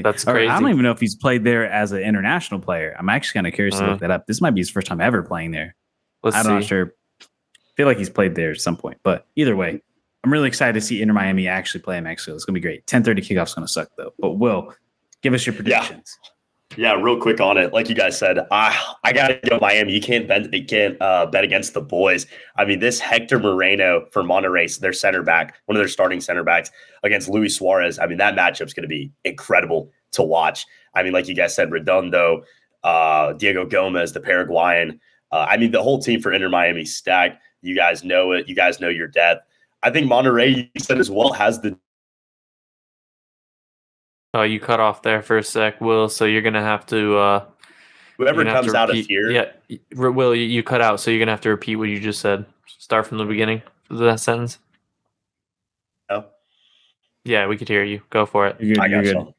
that's crazy. I don't even know if he's played there as an international player. I'm actually kind of curious to look that up. This might be his first time ever playing there. I'm not sure. I feel like he's played there at some point, but either way, I'm really excited to see Inter Miami actually play in Mexico. It's going to be great. 10:30 kickoff's going to suck though. But Will, give us your predictions. Yeah, real quick on it. Like you guys said, I gotta go Miami. You can't bet against the boys. I mean, this Hector Moreno for Monterrey, their center back, one of their starting center backs, against Luis Suarez. I mean, that matchup's going to be incredible to watch. I mean, like you guys said, Redondo, Diego Gomez, the Paraguayan. I mean, the whole team for Inter Miami stacked. You guys know it. You guys know your depth. I think Monterrey, you said as well, has the. Oh, you cut off there for a sec, Will. So you're gonna have to. Whoever comes out of here. Yeah, Will, you cut out, so you're gonna have to repeat what you just said. Start from the beginning of that sentence. Oh. Yeah, we could hear you. Go for it. You're good.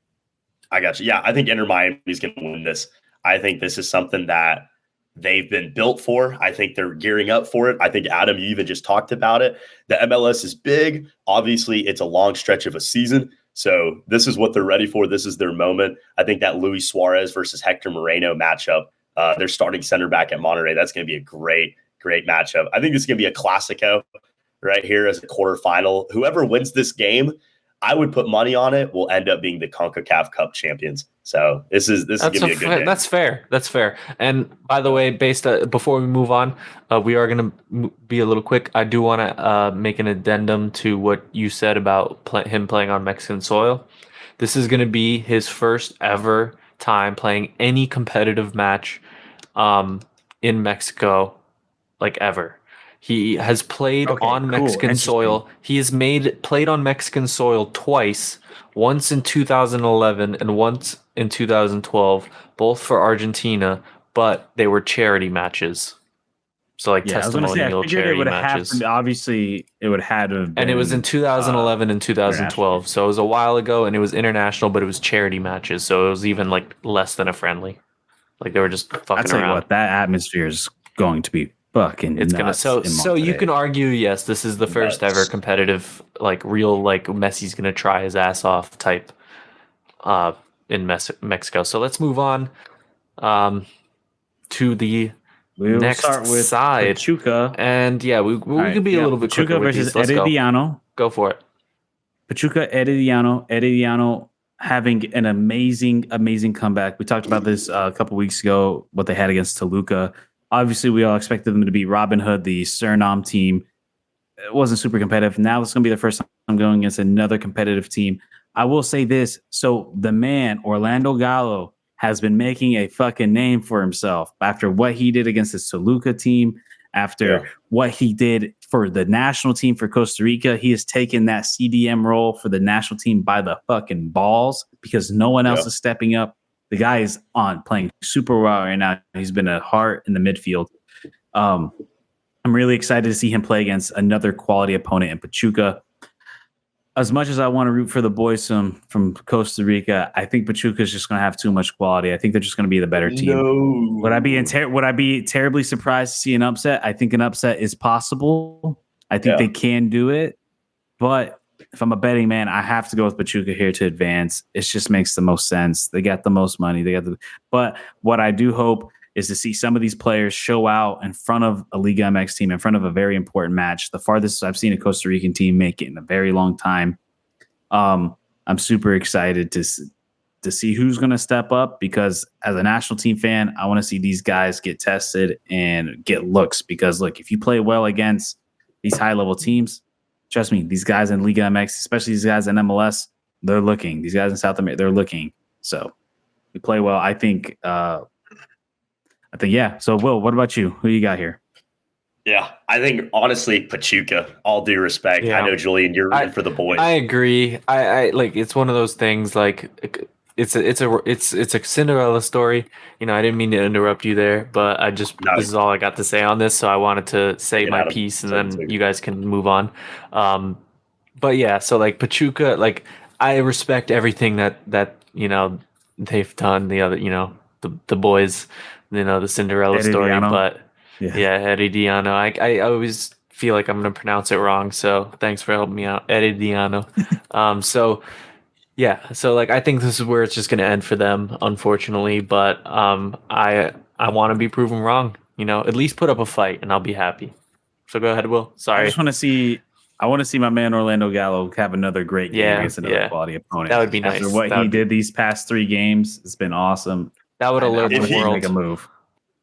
I got you. Yeah, I think Inter Miami is going to win this. I think this is something that they've been built for. I think they're gearing up for it. I think, Adam, you even just talked about it. The MLS is big. Obviously, it's a long stretch of a season. So this is what they're ready for. This is their moment. I think that Luis Suarez versus Hector Moreno matchup, their starting center back at Monterrey, that's going to be a great, great matchup. I think this is going to be a Classico right here as a quarterfinal. Whoever wins this game, I would put money on it, will end up being the CONCACAF Cup champions. So this is going to be a good game. That's fair. That's fair. And by the way, before we move on, we are going to be a little quick. I do want to make an addendum to what you said about him playing on Mexican soil. This is going to be his first ever time playing any competitive match in Mexico, like ever. He has played on Mexican soil. He has played on Mexican soil twice, once in 2011 and once in 2012, both for Argentina, but they were charity matches. So like testimonial charity matches. Obviously, it would have to have been. And it was in 2011 and 2012. So it was a while ago, and it was international, but it was charity matches. So it was even like less than a friendly. Like they were just fucking around. I tell you what, that atmosphere is going to be fucking nuts. So you can argue, yes, this is the first ever competitive, like real, like Messi's gonna try his ass off type in Mexico. So let's move on to the next side. Pachuca. And yeah, we could be a little bit Pachuca quicker versus with these. Herediano. Go for it. Pachuca, Herediano having an amazing comeback. We talked about this a couple weeks ago, what they had against Toluca. Obviously, we all expected them to be Robin Hood, the Suriname team. It wasn't super competitive. Now it's going to be the first time I'm going against another competitive team. I will say this. So the man, Orlando Gallo, has been making a fucking name for himself after what he did against the Toluca team, after what he did for the national team for Costa Rica. He has taken that CDM role for the national team by the fucking balls because no one else is stepping up. The guy is playing super well right now. He's been a heart in the midfield. I'm really excited to see him play against another quality opponent in Pachuca. As much as I want to root for the boys from Costa Rica, I think Pachuca is just going to have too much quality. I think they're just going to be the better team. No. Would I be terribly surprised to see an upset? I think an upset is possible. I think they can do it. But if I'm a betting man, I have to go with Pachuca here to advance. It just makes the most sense. They got the most money. But what I do hope is to see some of these players show out in front of a Liga MX team, in front of a very important match. The farthest I've seen a Costa Rican team make it in a very long time. I'm super excited to see who's going to step up because as a national team fan, I want to see these guys get tested and get looks because, look, if you play well against these high-level teams, trust me, these guys in Liga MX, especially these guys in MLS, they're looking. These guys in South America, they're looking. So we play well. I think, yeah. So, Will, what about you? Who you got here? Yeah, I think honestly, Pachuca. All due respect, I know Julian, you're rooting for the boys. I agree. I like it's one of those things. Like it's a Cinderella story. You know, I didn't mean to interrupt you there, but this is all I got to say on this. So I wanted to say my piece, and then you guys can move on. But yeah, so like Pachuca, like I respect everything that you know they've done. The other, you know, the boys. You know, the Cinderella story, but Herediano. I always feel like I'm going to pronounce it wrong, so thanks for helping me out, Herediano. So like I think this is where it's just going to end for them, unfortunately. But I want to be proven wrong. You know, at least put up a fight, and I'll be happy. So go ahead, Will. Sorry. I want to see my man Orlando Gallo have another great game against another quality opponent. That would be nice. After what he did these past 3 games, it's been awesome. That would alert the world. Make a move.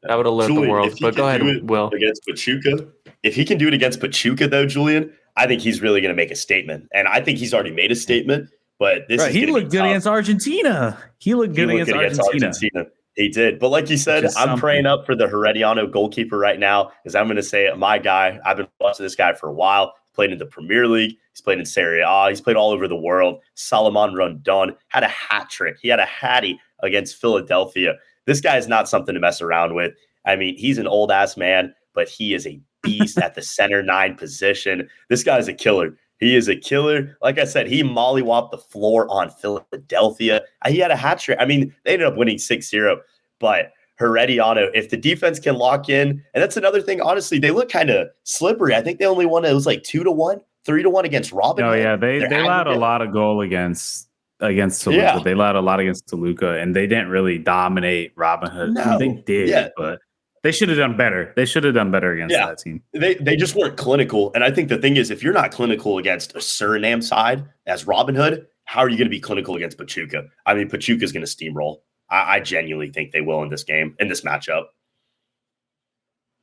That would alert the world. But go ahead, Will. Against Pachuca, if he can do it against Pachuca, though, Julian, I think he's really going to make a statement, and I think he's already made a statement. But he looked good against Argentina. He looked good against Argentina. He did. But like you said, I'm praying up for the Herediano goalkeeper right now, because I'm going to say it. My guy. I've been watching this guy for a while. Played in the Premier League. He's played in Serie A. He's played all over the world. Salomon Rondon had a hat trick. He had a hattie against Philadelphia. This guy is not something to mess around with. I mean, he's an old-ass man, but he is a beast at the center 9 position. This guy is a killer. He is a killer. Like I said, he mollywopped the floor on Philadelphia. He had a hat trick. I mean, they ended up winning 6-0. But Herediano, if the defense can lock in, and that's another thing, honestly, they look kind of slippery. I think they only won, it was like 2-1, 3-1 against Robin. Oh, yeah. They allowed a lot of goal against Toluca. Yeah. They allowed a lot against Toluca, and they didn't really dominate Robin Hood. No. They did, but they should have done better. They should have done better against that team. They just weren't clinical. And I think the thing is, if you're not clinical against a Suriname side as Robin Hood, how are you going to be clinical against Pachuca? I mean, Pachuca's going to steamroll. I genuinely think they will in this game, in this matchup.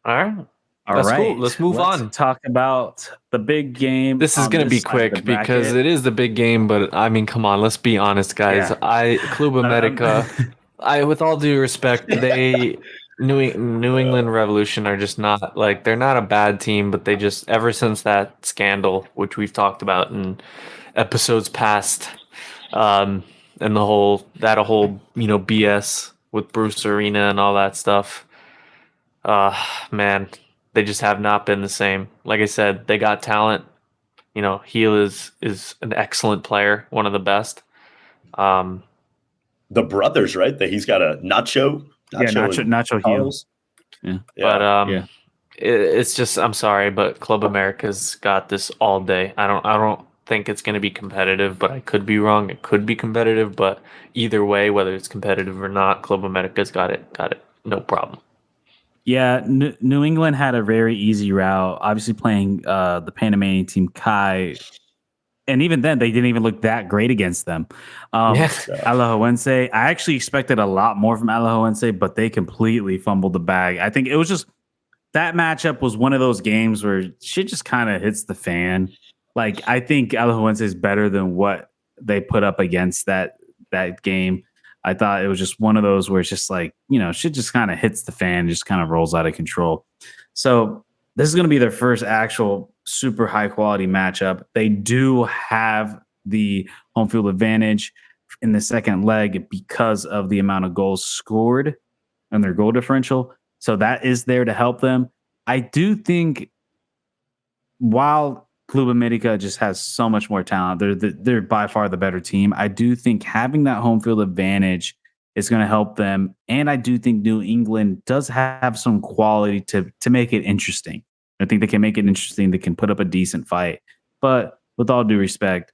All right. That's cool. Let's move on. Talk about the big game. This is going to be quick because it is the big game, but I mean, come on, let's be honest, guys. Club America, with all due respect, New England Revolution are just not like they're not a bad team, but they just ever since that scandal, which we've talked about in episodes past, um, and the whole BS with Bruce Arena and all that stuff. Man, they just have not been the same. Like I said, they got talent. Heel is an excellent player, one of the best. The brothers, right? That he's got a Nacho. Nacho Heel. Yeah. But Yeah. it's just I'm sorry, but Club America's got this all day. I don't think it's going to be competitive, but I could be wrong. It could be competitive, but either way, whether it's competitive or not, Club America's got it. No problem. Yeah, New England had a very easy route. Obviously, playing the Panamanian team Kai, and even then, they didn't even look that great against them. Alajuelense, I actually expected a lot more from Alajuelense, but they completely fumbled the bag. I think it was just that matchup was one of those games where shit just kind of hits the fan. Like I think Alajuelense is better than what they put up against that game. I thought it was just one of those where it's just like, shit just kind of hits the fan, just kind of rolls out of control. So this is going to be their first actual super high quality matchup. They do have the home field advantage in the second leg because of the amount of goals scored and their goal differential. So that is there to help them. I do think while Club America just has so much more talent, they're by far the better team. I do think having that home field advantage is going to help them. And I do think New England does have some quality to make it interesting. I think they can make it interesting. They can put up a decent fight. But with all due respect,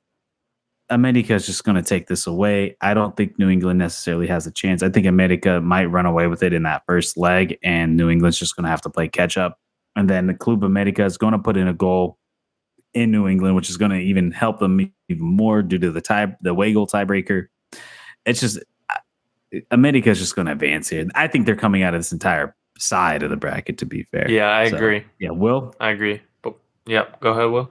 America is just going to take this away. I don't think New England necessarily has a chance. I think America might run away with it in that first leg, and New England's just going to have to play catch up. And then the Club America is going to put in a goal in New England, which is going to even help them even more due to the away goal tiebreaker. It's just America is just going to advance here. I think they're coming out of this entire side of the bracket, to be fair. Yeah, I agree. Yeah, Will? I agree. But yeah, go ahead, Will.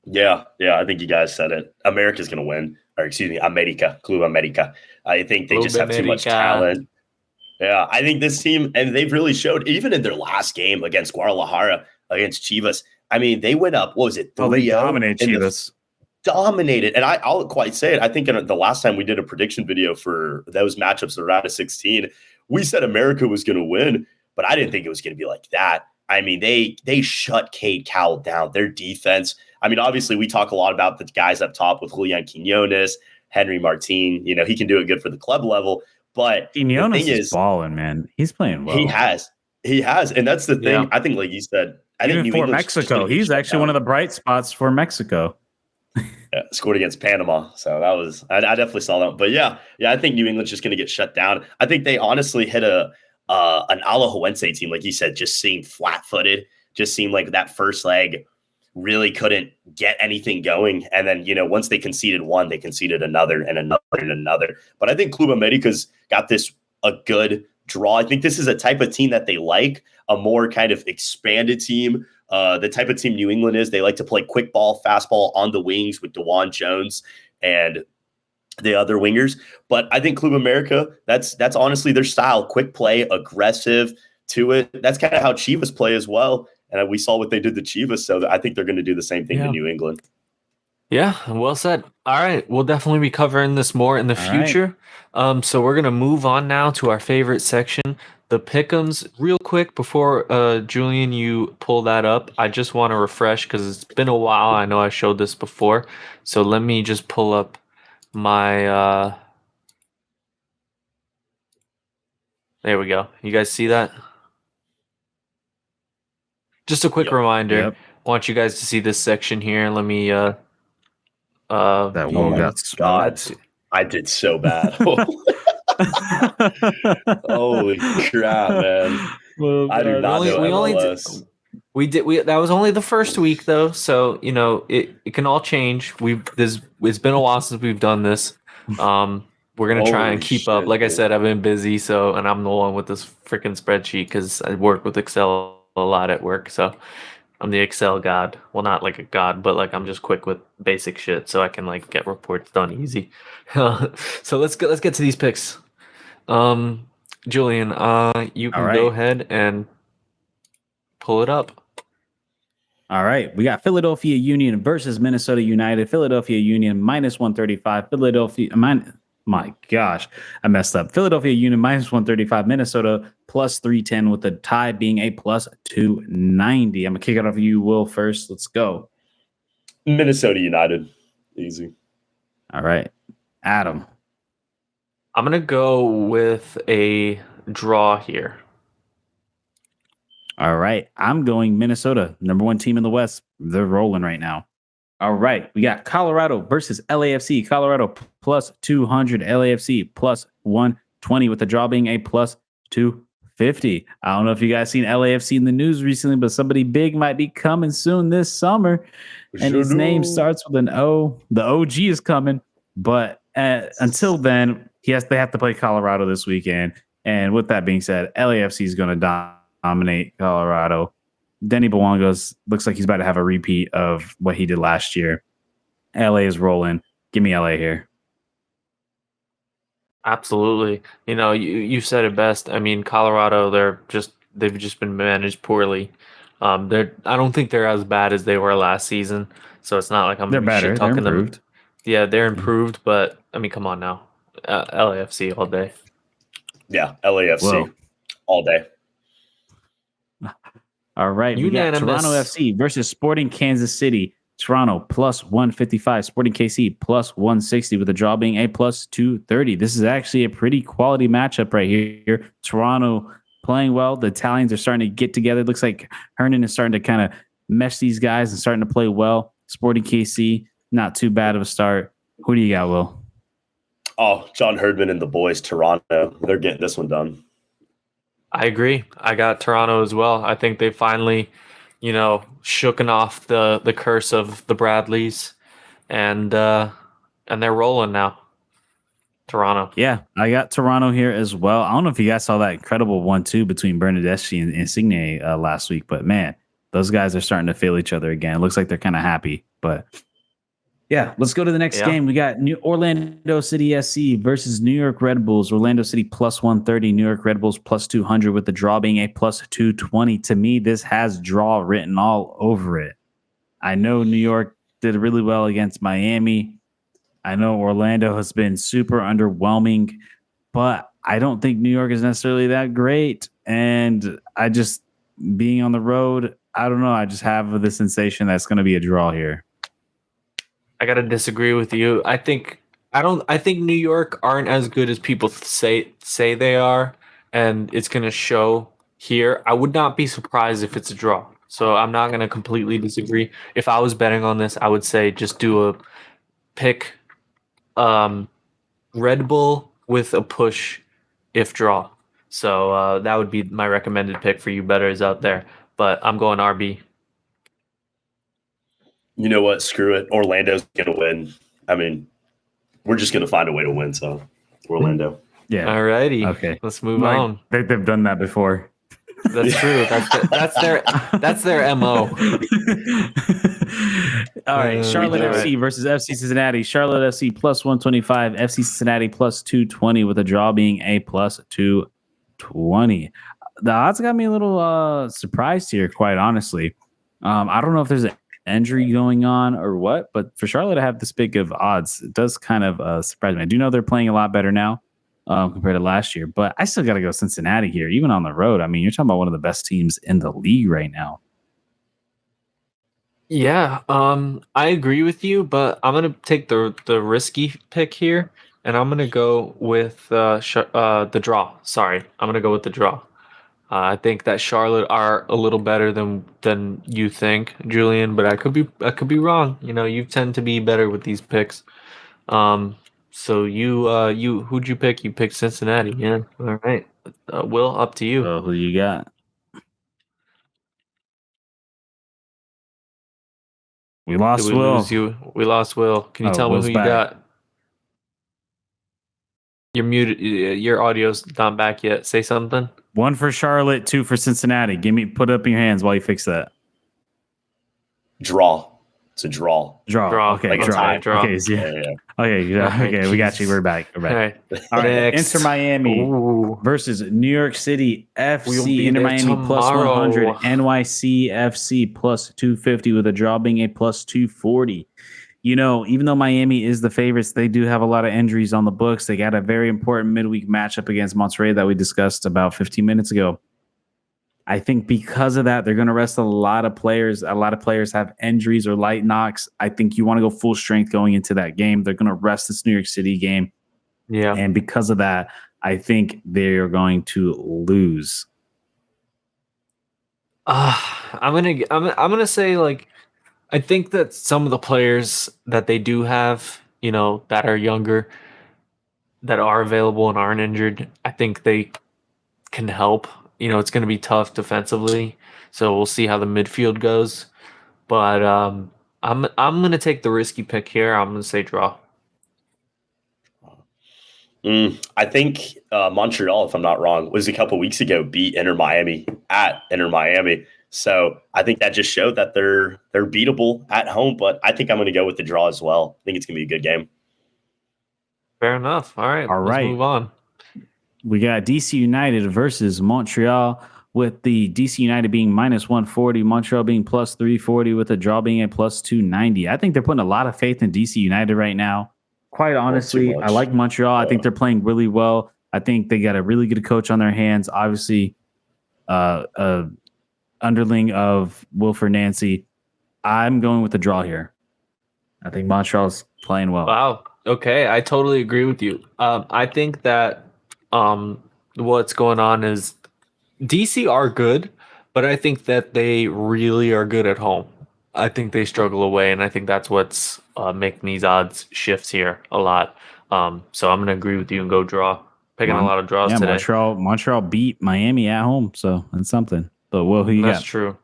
Yeah, I think you guys said it. America's going to win. Or excuse me, Club America. I think they just have too much talent. Yeah, I think this team, and they've really showed, even in their last game against Guadalajara, against Chivas, I mean, they went up, what was it, 3-0? They dominated Chivas. Dominated. And I'll quite say it. I think in the last time we did a prediction video for those matchups that are out of 16, we said America was going to win, but I didn't think it was going to be like that. I mean, they shut Cade Cowell down. Their defense. I mean, obviously, we talk a lot about the guys up top with Julian Quinones, Henry Martin. He can do it good for the club level. But Quinones the thing is balling, man. He's playing well. He has. And that's the thing. Yeah. I think, like you said, even for Mexico, he's actually one of the bright spots for Mexico. Yeah, scored against Panama. So that was, I definitely saw that. But yeah, I think New England's just going to get shut down. I think they honestly hit an Alajuelense team, like you said, just seemed flat-footed, just seemed like that first leg really couldn't get anything going. And then, once they conceded one, they conceded another and another and another. But I think Club America's got a good draw. I think this is a type of team that they like, a more kind of expanded team. The type of team New England is, they like to play quick ball, fastball on the wings with DeJuan Jones and the other wingers. But I think Club America, that's honestly their style. Quick play, aggressive to it. That's kind of how Chivas play as well. And we saw what they did to Chivas. So I think they're going to do the same thing to New England. Yeah, well said. All right. We'll definitely be covering this more in the future. Right. So we're going to move on now to our favorite section, the pick'ems. Real quick, before Julian, you pull that up, I just want to refresh because it's been a while. I know I showed this before. So let me just pull up my there we go. You guys see that? Just a quick reminder. Yep. I want you guys to see this section here. Let me that Will got God, I did so bad. Holy crap, man. Well, I do not know MLS. That was only the first week though, so it can all change. It's been a while since we've done this. We're gonna try and keep up. Like I said, I've been busy, and I'm the one with this freaking spreadsheet because I work with Excel a lot at work. So I'm the Excel god. Well, not like a god, but like I'm just quick with basic shit, so I can like get reports done easy. So let's get to these picks. Julian, you All can go right. ahead and pull it up. All right. We got Philadelphia Union versus Minnesota United. Philadelphia Union minus 135. My gosh, I messed up. Philadelphia Union minus 135. Minnesota plus 310 with the tie being a plus 290. I'm going to kick it off of you, Will, first. Let's go. Minnesota United. Easy. All right. Adam. I'm going to go with a draw here. All right. I'm going Minnesota, number one team in the West. They're rolling right now. All right. We got Colorado versus LAFC. Colorado plus 200, LAFC plus 120 with the draw being a plus 250. I don't know if you guys seen LAFC in the news recently, but somebody big might be coming soon this summer. And his name starts with an O. The OG is coming. But until then, they have to play Colorado this weekend. And with that being said, LAFC is going to dominate Colorado. Denny Bouanga's looks like he's about to have a repeat of what he did last year. LA is rolling. Give me LA here. Absolutely. You know, you said it best. I mean, Colorado, they've just been managed poorly. I don't think they're as bad as they were last season. So it's not like I'm They're better. They're shit-talking them. improved. Yeah, they're improved, but I mean, come on now. LAFC all day. Yeah, LAFC Whoa. all day. All right. Unanimous. We got Toronto FC versus Sporting Kansas City. Toronto plus 155. Sporting KC plus 160 with the draw being a plus 230. This is actually a pretty quality matchup right here. Toronto playing well. The Italians are starting to get together. It looks like Hernan is starting to kind of mesh these guys and starting to play well. Sporting KC, not too bad of a start. Who do you got, Will? Oh, John Herdman and the boys, Toronto. They're getting this one done. I agree. I got Toronto as well. I think they finally, shooken off the curse of the Bradleys, and they're rolling now. Toronto. Yeah, I got Toronto here as well. I don't know if you guys saw that incredible 1-2 between Bernardeschi and Insigne last week, but man, those guys are starting to feel each other again. It looks like they're kind of happy, but yeah, let's go to the next game. We got Orlando City SC versus New York Red Bulls. Orlando City plus 130, New York Red Bulls plus 200 with the draw being a plus 220. To me, this has draw written all over it. I know New York did really well against Miami. I know Orlando has been super underwhelming, but I don't think New York is necessarily that great. And being on the road, I don't know. I just have the sensation that's going to be a draw here. I gotta disagree with you. I think New York aren't as good as people say they are, and it's gonna show here. I would not be surprised if it's a draw. So I'm not gonna completely disagree. If I was betting on this, I would say just do a pick Red Bull with a push if draw. So that would be my recommended pick for you bettors out there. But I'm going RB. You know what? Screw it. Orlando's going to win. I mean, we're just going to find a way to win. So, Orlando. Yeah. Alrighty. Okay. Let's move on. They've done that before. That's true. That's their MO. All right. Charlotte FC versus FC Cincinnati. Charlotte FC plus 125. FC Cincinnati plus 220 with a draw being a plus 220. The odds got me a little surprised here, quite honestly. I don't know if there's an injury going on or what, but for Charlotte to have this big of odds, it does kind of surprise me. I do know they're playing a lot better now compared to last year, but I still got to go Cincinnati here, even on the road. I mean, you're talking about one of the best teams in the league right now. Yeah, I agree with you, but I'm gonna take the risky pick here, and I'm gonna go with the draw. Sorry, I'm gonna go with the draw. I think that Charlotte are a little better than you think, Julian, but I could be wrong. You tend to be better with these picks. So who'd you pick? You picked Cincinnati. Yeah. All right. Will, up to you. So who you got? We lost Will. Lose you? We lost Will. Can you tell me who you got? You're muted. Your audio's not back yet. Say something. 1 for Charlotte, 2 for Cincinnati. Put up in your hands while you fix that. Draw. It's a draw. Draw. Okay, Like a draw. tie. Draw. Okay, yeah. Okay, yeah. Okay, we got you. We're back. All right. All right. Next. Inter Miami Ooh. versus New York City We'll FC. be Inter there Miami plus tomorrow. 100. NYC FC plus 250 with a draw being a plus 240. Even though Miami is the favorites, they do have a lot of injuries on the books. They got a very important midweek matchup against Monterrey that we discussed about 15 minutes ago. I think because of that, they're going to rest a lot of players. A lot of players have injuries or light knocks. I think you want to go full strength going into that game. They're going to rest this New York City game. Yeah. And because of that, I think they're going to lose. I'm gonna say, like, I think that some of the players that they do have, that are younger, that are available and aren't injured, I think they can help. It's going to be tough defensively, so we'll see how the midfield goes. But I'm going to take the risky pick here. I'm going to say draw. I think Montreal, if I'm not wrong, was a couple weeks ago beat Inter Miami at Inter Miami. So I think that just showed that they're beatable at home. But I think I'm going to go with the draw as well. I think it's going to be a good game. Fair enough. All right. Let's move on. We got DC United versus Montreal, with the DC United being minus 140, Montreal being plus 340, with a draw being a plus 290. I think they're putting a lot of faith in DC United right now. Quite honestly, I like Montreal. I think they're playing really well. I think they got a really good coach on their hands. Obviously, underling of Wilfred Nancy. I'm going with the draw here. I think Montreal's playing well. Wow. Okay, I totally agree with you. I think that what's going on is DC are good, but I think that they really are good at home. I think they struggle away, and I think that's what's making these odds shifts here a lot. So I'm going to agree with you and go draw. Picking a lot of draws today. Montreal beat Miami at home, so that's something. But who you got? That's true.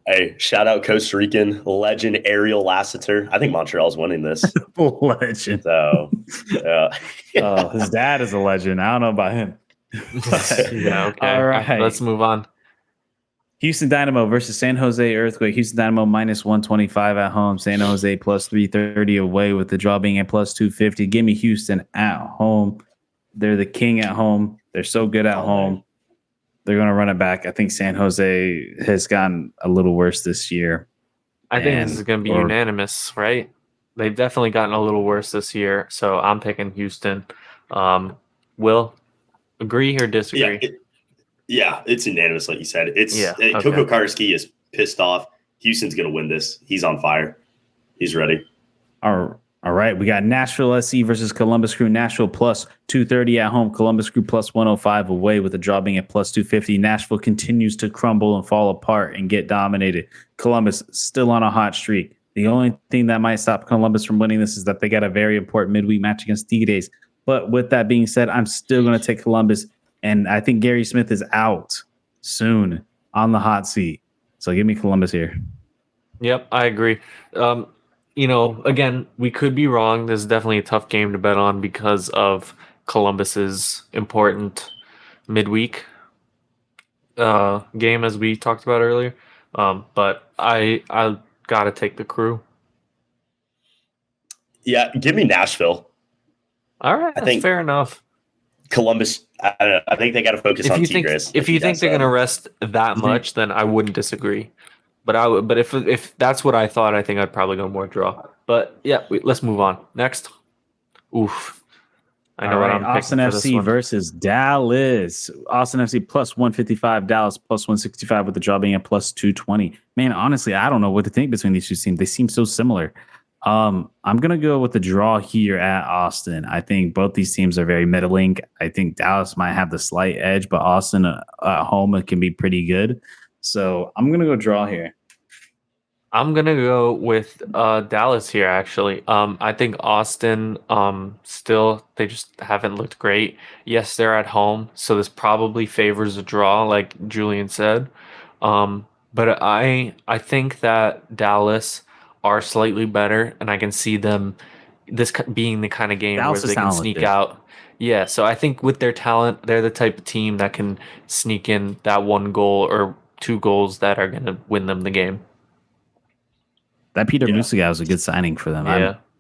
Hey, shout out Costa Rican legend Ariel Lassiter. I think Montreal's winning this. Legend. So, his dad is a legend. I don't know about him. Yeah, okay. All right. Let's move on. Houston Dynamo versus San Jose Earthquake. Houston Dynamo minus 125 at home. San Jose plus 330 away, with the draw being a plus 250. Give me Houston at home. They're the king at home. They're so good at home. Man. They're going to run it back. I think San Jose has gotten a little worse this year. I think this is going to be unanimous, right? They've definitely gotten a little worse this year, so I'm picking Houston. Will, agree or disagree? Yeah, it's unanimous, like you said. Coco Karski is pissed off. Houston's going to win this. He's on fire. He's ready. All right, we got Nashville SC versus Columbus Crew. Nashville plus 230 at home. Columbus Crew plus 105 away, with the draw being at plus 250. Nashville continues to crumble and fall apart and get dominated. Columbus still on a hot streak. The only thing that might stop Columbus from winning this is that they got a very important midweek match against Tigres. But with that being said, I'm still going to take Columbus, and I think Gary Smith is out soon on the hot seat. So give me Columbus here. Yep, I agree. Again, we could be wrong. This is definitely a tough game to bet on because of Columbus's important midweek game, as we talked about earlier. But I gotta take the Crew. Yeah, give me Nashville. All right, that's fair enough. Columbus, I don't know. I think they got to focus on Tigres. If you think they're going to rest that much, then I wouldn't disagree. But if that's what I thought, I think I'd probably go more draw. But yeah, let's move on. Next. Oof. I know what I'm picking Austin for this FC one. versus Dallas. Austin FC plus 155, Dallas plus 165, with the draw being at plus 220. Man, honestly, I don't know what to think between these two teams. They seem so similar. I'm gonna go with the draw here at Austin. I think both these teams are very middling. I think Dallas might have the slight edge, but Austin at home, it can be pretty good. So I'm gonna go draw here. I'm gonna go with Dallas here. Actually, I think Austin still, they just haven't looked great. Yes, they're at home, so this probably favors a draw, like Julian said. But I think that Dallas are slightly better, and I can see them being the kind of game where they can sneak out. Yeah, so I think with their talent, they're the type of team that can sneak in that one goal or two goals that are going to win them the game. That Peter Musa guy was a good signing for them.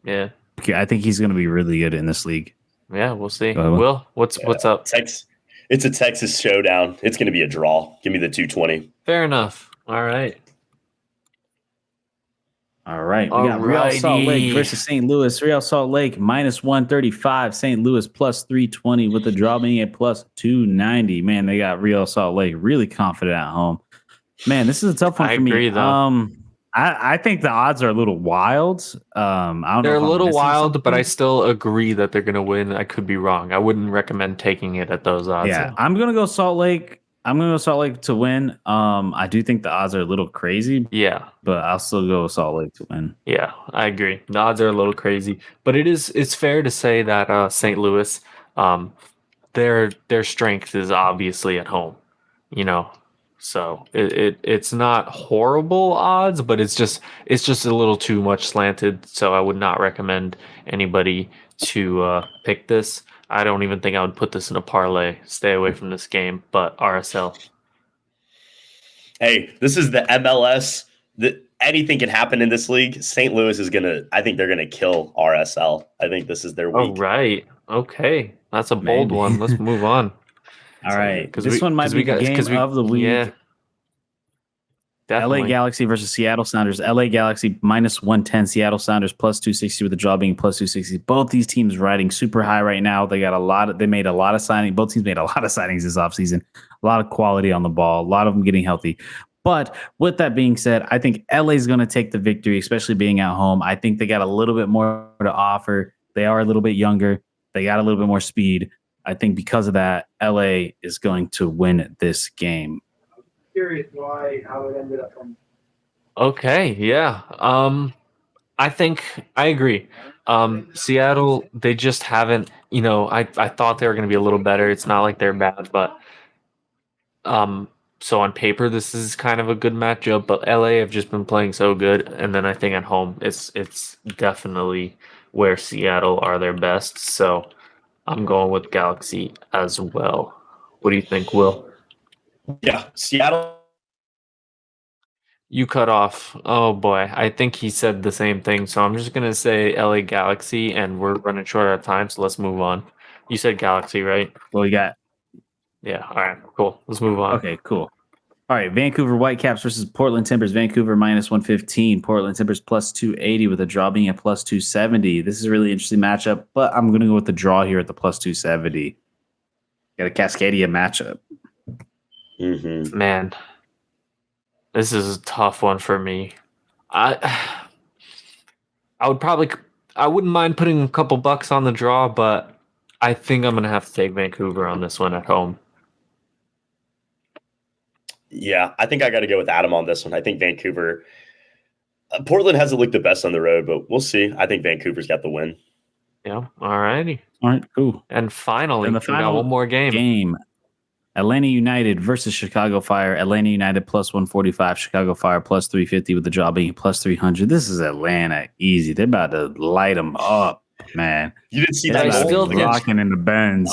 Yeah. I think he's going to be really good in this league. Yeah, we'll see. Go ahead, Will. Will, what's up? It's a Texas showdown. It's going to be a draw. Give me the 220. Fair enough. All right. All right. We got Real Salt Lake versus St. Louis. Real Salt Lake minus 135. St. Louis plus 320 with the draw being at plus 290. Man, they got Real Salt Lake really confident at home. Man, this is a tough one for agree, me. though. I think the odds are a little wild. I don't know. They're a little wild, but I something. still agree that they're going to win. I could be wrong. I wouldn't recommend taking it at those odds. Yeah, though. I'm gonna go Salt Lake. I'm gonna go Salt Lake to win. I do think the odds are a little crazy. Yeah. But I'll still go Salt Lake to win. Yeah, I agree. The odds are a little crazy, but it's fair to say that St. Louis, their strength is obviously at home, So it's not horrible odds, but it's just a little too much slanted. So I would not recommend anybody to pick this. I don't even think I would put this in a parlay. Stay away from this game, but RSL. Hey, this is the MLS. Anything can happen in this league. St. Louis I think they're gonna kill RSL. I think this is their week. Oh, right. Okay. That's a bold one. Let's move on. All right. This one might be the game of the week. Yeah. Definitely. LA Galaxy versus Seattle Sounders. LA Galaxy minus 110. Seattle Sounders plus 260 with the draw being plus 260. Both these teams riding super high right now. They made a lot of signings. Both teams made a lot of signings this offseason. A lot of quality on the ball. A lot of them getting healthy. But with that being said, I think LA is going to take the victory, especially being at home. I think they got a little bit more to offer. They are a little bit younger. They got a little bit more speed. I think because of that, LA is going to win this game. Curious how it ended up on. Okay, yeah. I think I agree. Seattle, they just haven't, I thought they were going to be a little better. It's not like they're bad, but so on paper this is kind of a good matchup, but LA have just been playing so good, and then I think at home it's definitely where Seattle are their best. So I'm going with Galaxy as well. What do you think, Will? Yeah, Seattle. You cut off. Oh boy, I think he said the same thing. So I'm just gonna say LA Galaxy, and we're running short out of time, so let's move on. You said Galaxy, right? Well, you got. Yeah. All right. Cool. Let's move on. Okay. Cool. All right. Vancouver Whitecaps versus Portland Timbers. Vancouver minus 115. Portland Timbers plus 280 with a draw being at plus 270. This is a really interesting matchup, but I'm gonna go with the draw here at the plus 270. Got a Cascadia matchup. Mm-hmm. Man, this is a tough one for me. I wouldn't mind putting a couple bucks on the draw, but I think I'm gonna have to take Vancouver on this one at home. Yeah, I think I got to go with Adam on this one. I think Vancouver. Portland hasn't looked the best on the road, but we'll see. I think Vancouver's got the win. Yeah. All righty. All right. Cool. And finally, And the we final got one more game. Atlanta United versus Chicago Fire. Atlanta United plus 145. Chicago Fire plus 350 with the draw being plus 300. This is Atlanta easy. They're about to light them up, man. You didn't see I that? still think- rocking in the bends.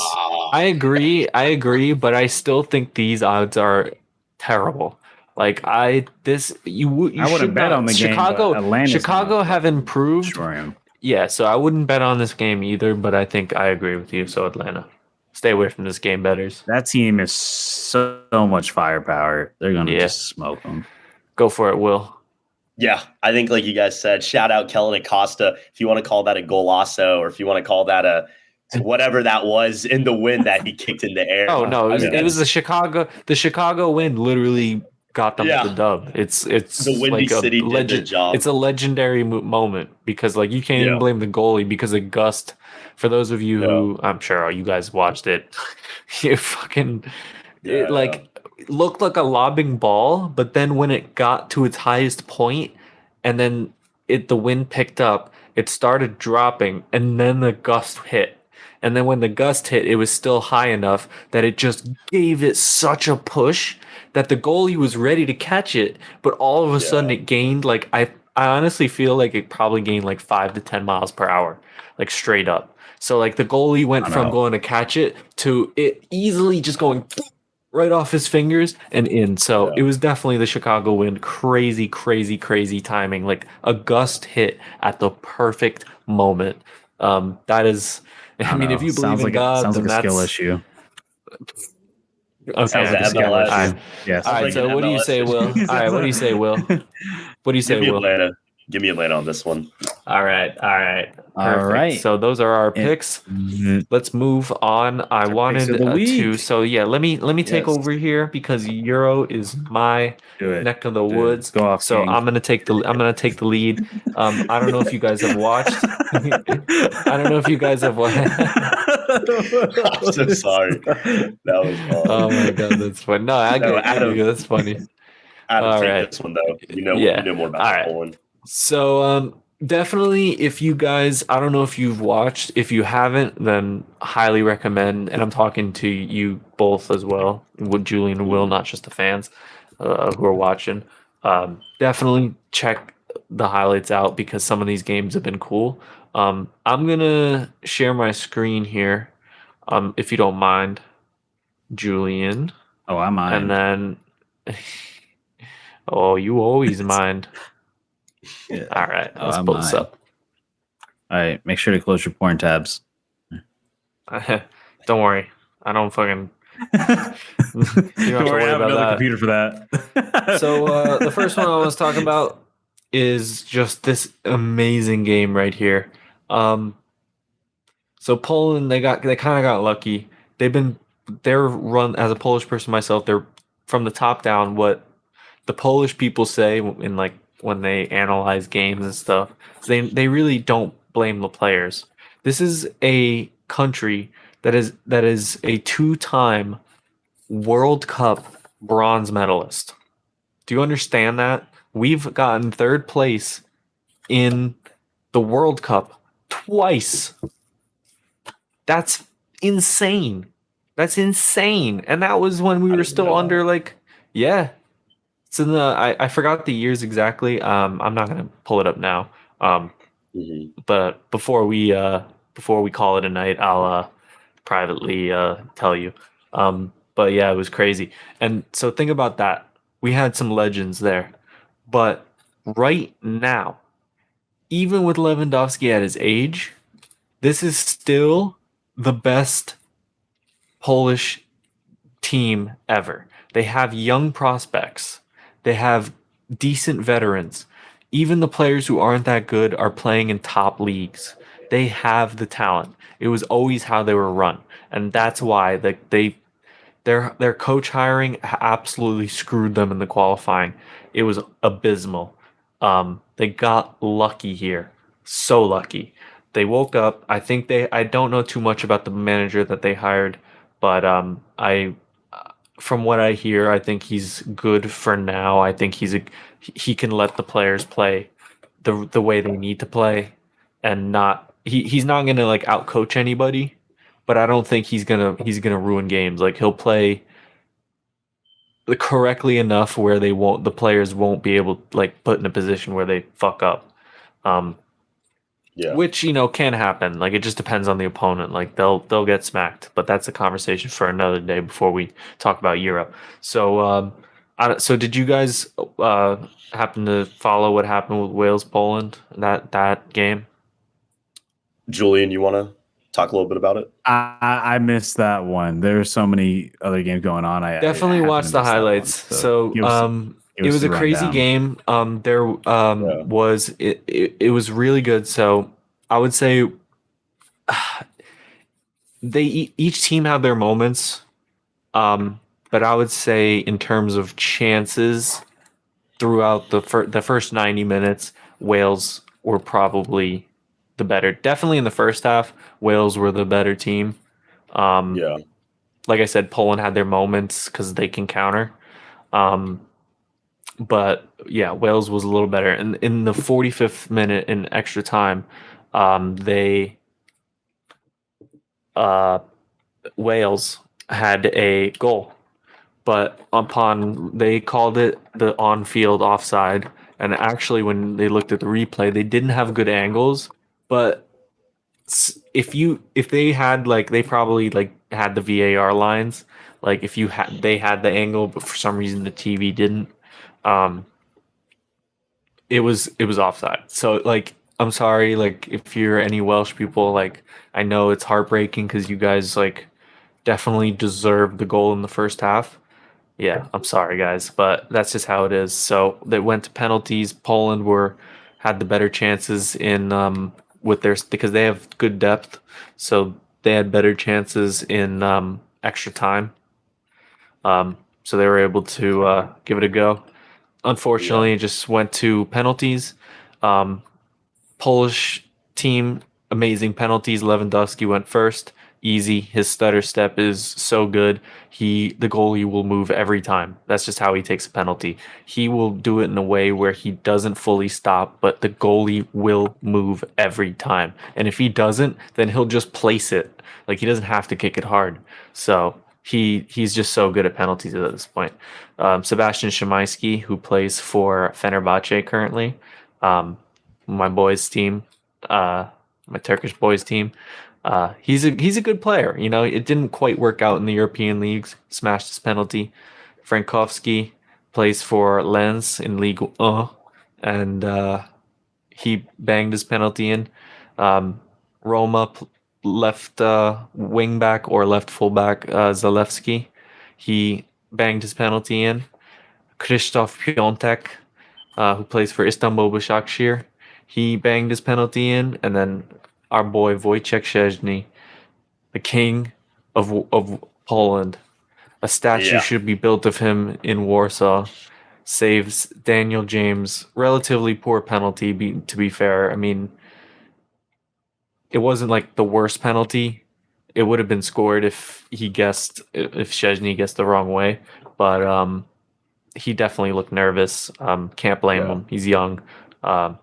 I agree, but I still think these odds are terrible. Like you I wouldn't should bet not- on the Chicago, game. But Chicago have improved. Destroy 'em. Yeah, so I wouldn't bet on this game either, but I think I agree with you. So Atlanta, stay away from this game, betters. That team is so much firepower. They're going to just smoke them. Go for it, Will. Yeah, I think like you guys said, shout out Kellen Acosta. If you want to call that a golazo, or if you want to call that a whatever that was in the wind that he kicked in the air. Oh no, it was that's- the Chicago wind literally got them the dub. It's The Windy like City a did the legend. job. It's a legendary moment because like you can't even blame the goalie because of gust. For those of you who I'm sure you guys watched it, it looked like a lobbing ball, but then when it got to its highest point and then the wind picked up, it started dropping and then the gust hit. And then when the gust hit, it was still high enough that it just gave it such a push that the goalie was ready to catch it, but all of a sudden it gained like I honestly feel like it probably gained like 5 to 10 miles per hour, like straight up. So like the goalie went from going to catch it to it easily just going right off his fingers and in. So it was definitely the Chicago wind. Crazy, crazy, crazy timing. Like a gust hit at the perfect moment. That is, I mean, if you believe in God, sounds then like a skill that's issue. okay. Sounds like a skill MLS. issue. All right. Yes. All right. like So an what do you MLS say, issue. Will? All right. What do you say, Will? What do you say, Give me Will? Atlanta. Give me Atlanta on this one. All right. Perfect. All right. So those are our And- picks. Let's move on. I wanted picks of the to. week. So yeah, let me take Yes. over here because Euro is my Do it. neck of the Do it. woods. Go off, So King. I'm gonna take the lead. I don't know if you guys have watched. I don't know if you guys have watched. I'm so sorry. That was Oh my god, that's funny. No, I get Adam, it. That's funny. Adam, All take right. this one though. You Yeah. know more about All right. Poland. So definitely if you guys, I don't know if you've watched, if you haven't, then highly recommend, and I'm talking to you both as well, with Julian and Will, not just the fans who are watching. Definitely check the highlights out because some of these games have been cool. I'm gonna share my screen here, if you don't mind, Julian. Oh, I mind. And then oh, you always mind. Yeah. All right, Oh, let's I pull this mind. up. All right. Make sure to close your porn tabs. Don't worry, I don't fucking. Don't worry I have about another that. computer for that. So the first one I was talking about is just this amazing game right here. So Poland, they kind of got lucky. They're run as a Polish person myself. They're from the top down. What the Polish people say in like when they analyze games and stuff, they really don't blame the players. This is a country that is a two-time World Cup bronze medalist. Do you understand that? We've gotten third place in the World Cup twice. That's insane. That's insane. And that was when we were still under like, yeah. It's in the I forgot the years exactly. I'm not gonna pull it up now. But before we call it a night, I'll privately tell you. But yeah, it was crazy. And so think about that. We had some legends there. But right now, even with Lewandowski at his age, this is still the best Polish team ever. They have young prospects. They have decent veterans. Even the players who aren't that good are playing in top leagues. They have the talent. It was always how they were run, and that's why their coach hiring absolutely screwed them in the qualifying. It was abysmal. They got lucky here, so lucky. They woke up. I don't know too much about the manager that they hired, but I from what I hear, I think he's good for now. I think he can let the players play the way they need to play, and he's not gonna like outcoach anybody, but I don't think he's gonna ruin games. Like he'll play correctly enough where the players won't be able like put in a position where they fuck up. Which can happen. Like it just depends on the opponent. Like they'll get smacked, but that's a conversation for another day before we talk about Europe. So so did you guys happen to follow what happened with Wales Poland that game? Julian, you want to talk a little bit about it? I missed that one. There's so many other games going on. I Definitely happened watch to the miss that one. highlights. So it was a crazy game. There was it was really good. So I would say each team had their moments. But I would say in terms of chances throughout the first 90 minutes, Wales were probably the better. Definitely in the first half, Wales were the better team. Like I said, Poland had their moments because they can counter. But yeah, Wales was a little better. And in the 45th minute in extra time, Wales had a goal, but they called it the on-field offside. And actually, when they looked at the replay, they didn't have good angles. But if they had they probably had the VAR lines. Like if they had the angle, but for some reason the TV didn't. Um, it was offside. So like I'm sorry, like if you're any Welsh people, like I know it's heartbreaking because you guys like definitely deserved the goal in the first half. Yeah, I'm sorry guys, but that's just how it is. So they went to penalties. Poland were had the better chances in with their because they have good depth, so they had better chances in extra time. So they were able to give it a go. Yeah. Unfortunately, it just went to penalties. Um, Polish team, amazing penalties. Lewandowski went first. Easy. His stutter step is so good. The goalie will move every time. That's just how he takes a penalty. He will do it in a way where he doesn't fully stop, but the goalie will move every time. And if he doesn't, then he'll just place it. Like he doesn't have to kick it hard. So he's just so good at penalties at this point. Sebastian Szymański, who plays for Fenerbahce currently, my boys' team, my Turkish boys' team. He's a good player. You know, it didn't quite work out in the European leagues. Smashed his penalty. Frankowski plays for Lens in League 1, and he banged his penalty in. Um, Roma left wing back or left fullback Zalewski. He banged his penalty in. Krzysztof Piątek, who plays for Istanbul Başakşehir, he banged his penalty in, and then our boy Wojciech Szczęsny, the king of Poland. A statue Yeah. should be built of him in Warsaw. Saves Daniel James. Relatively poor penalty, to be fair. I mean, it wasn't like the worst penalty. It would have been scored if Szczęsny guessed the wrong way. But he definitely looked nervous. Can't blame him. He's young.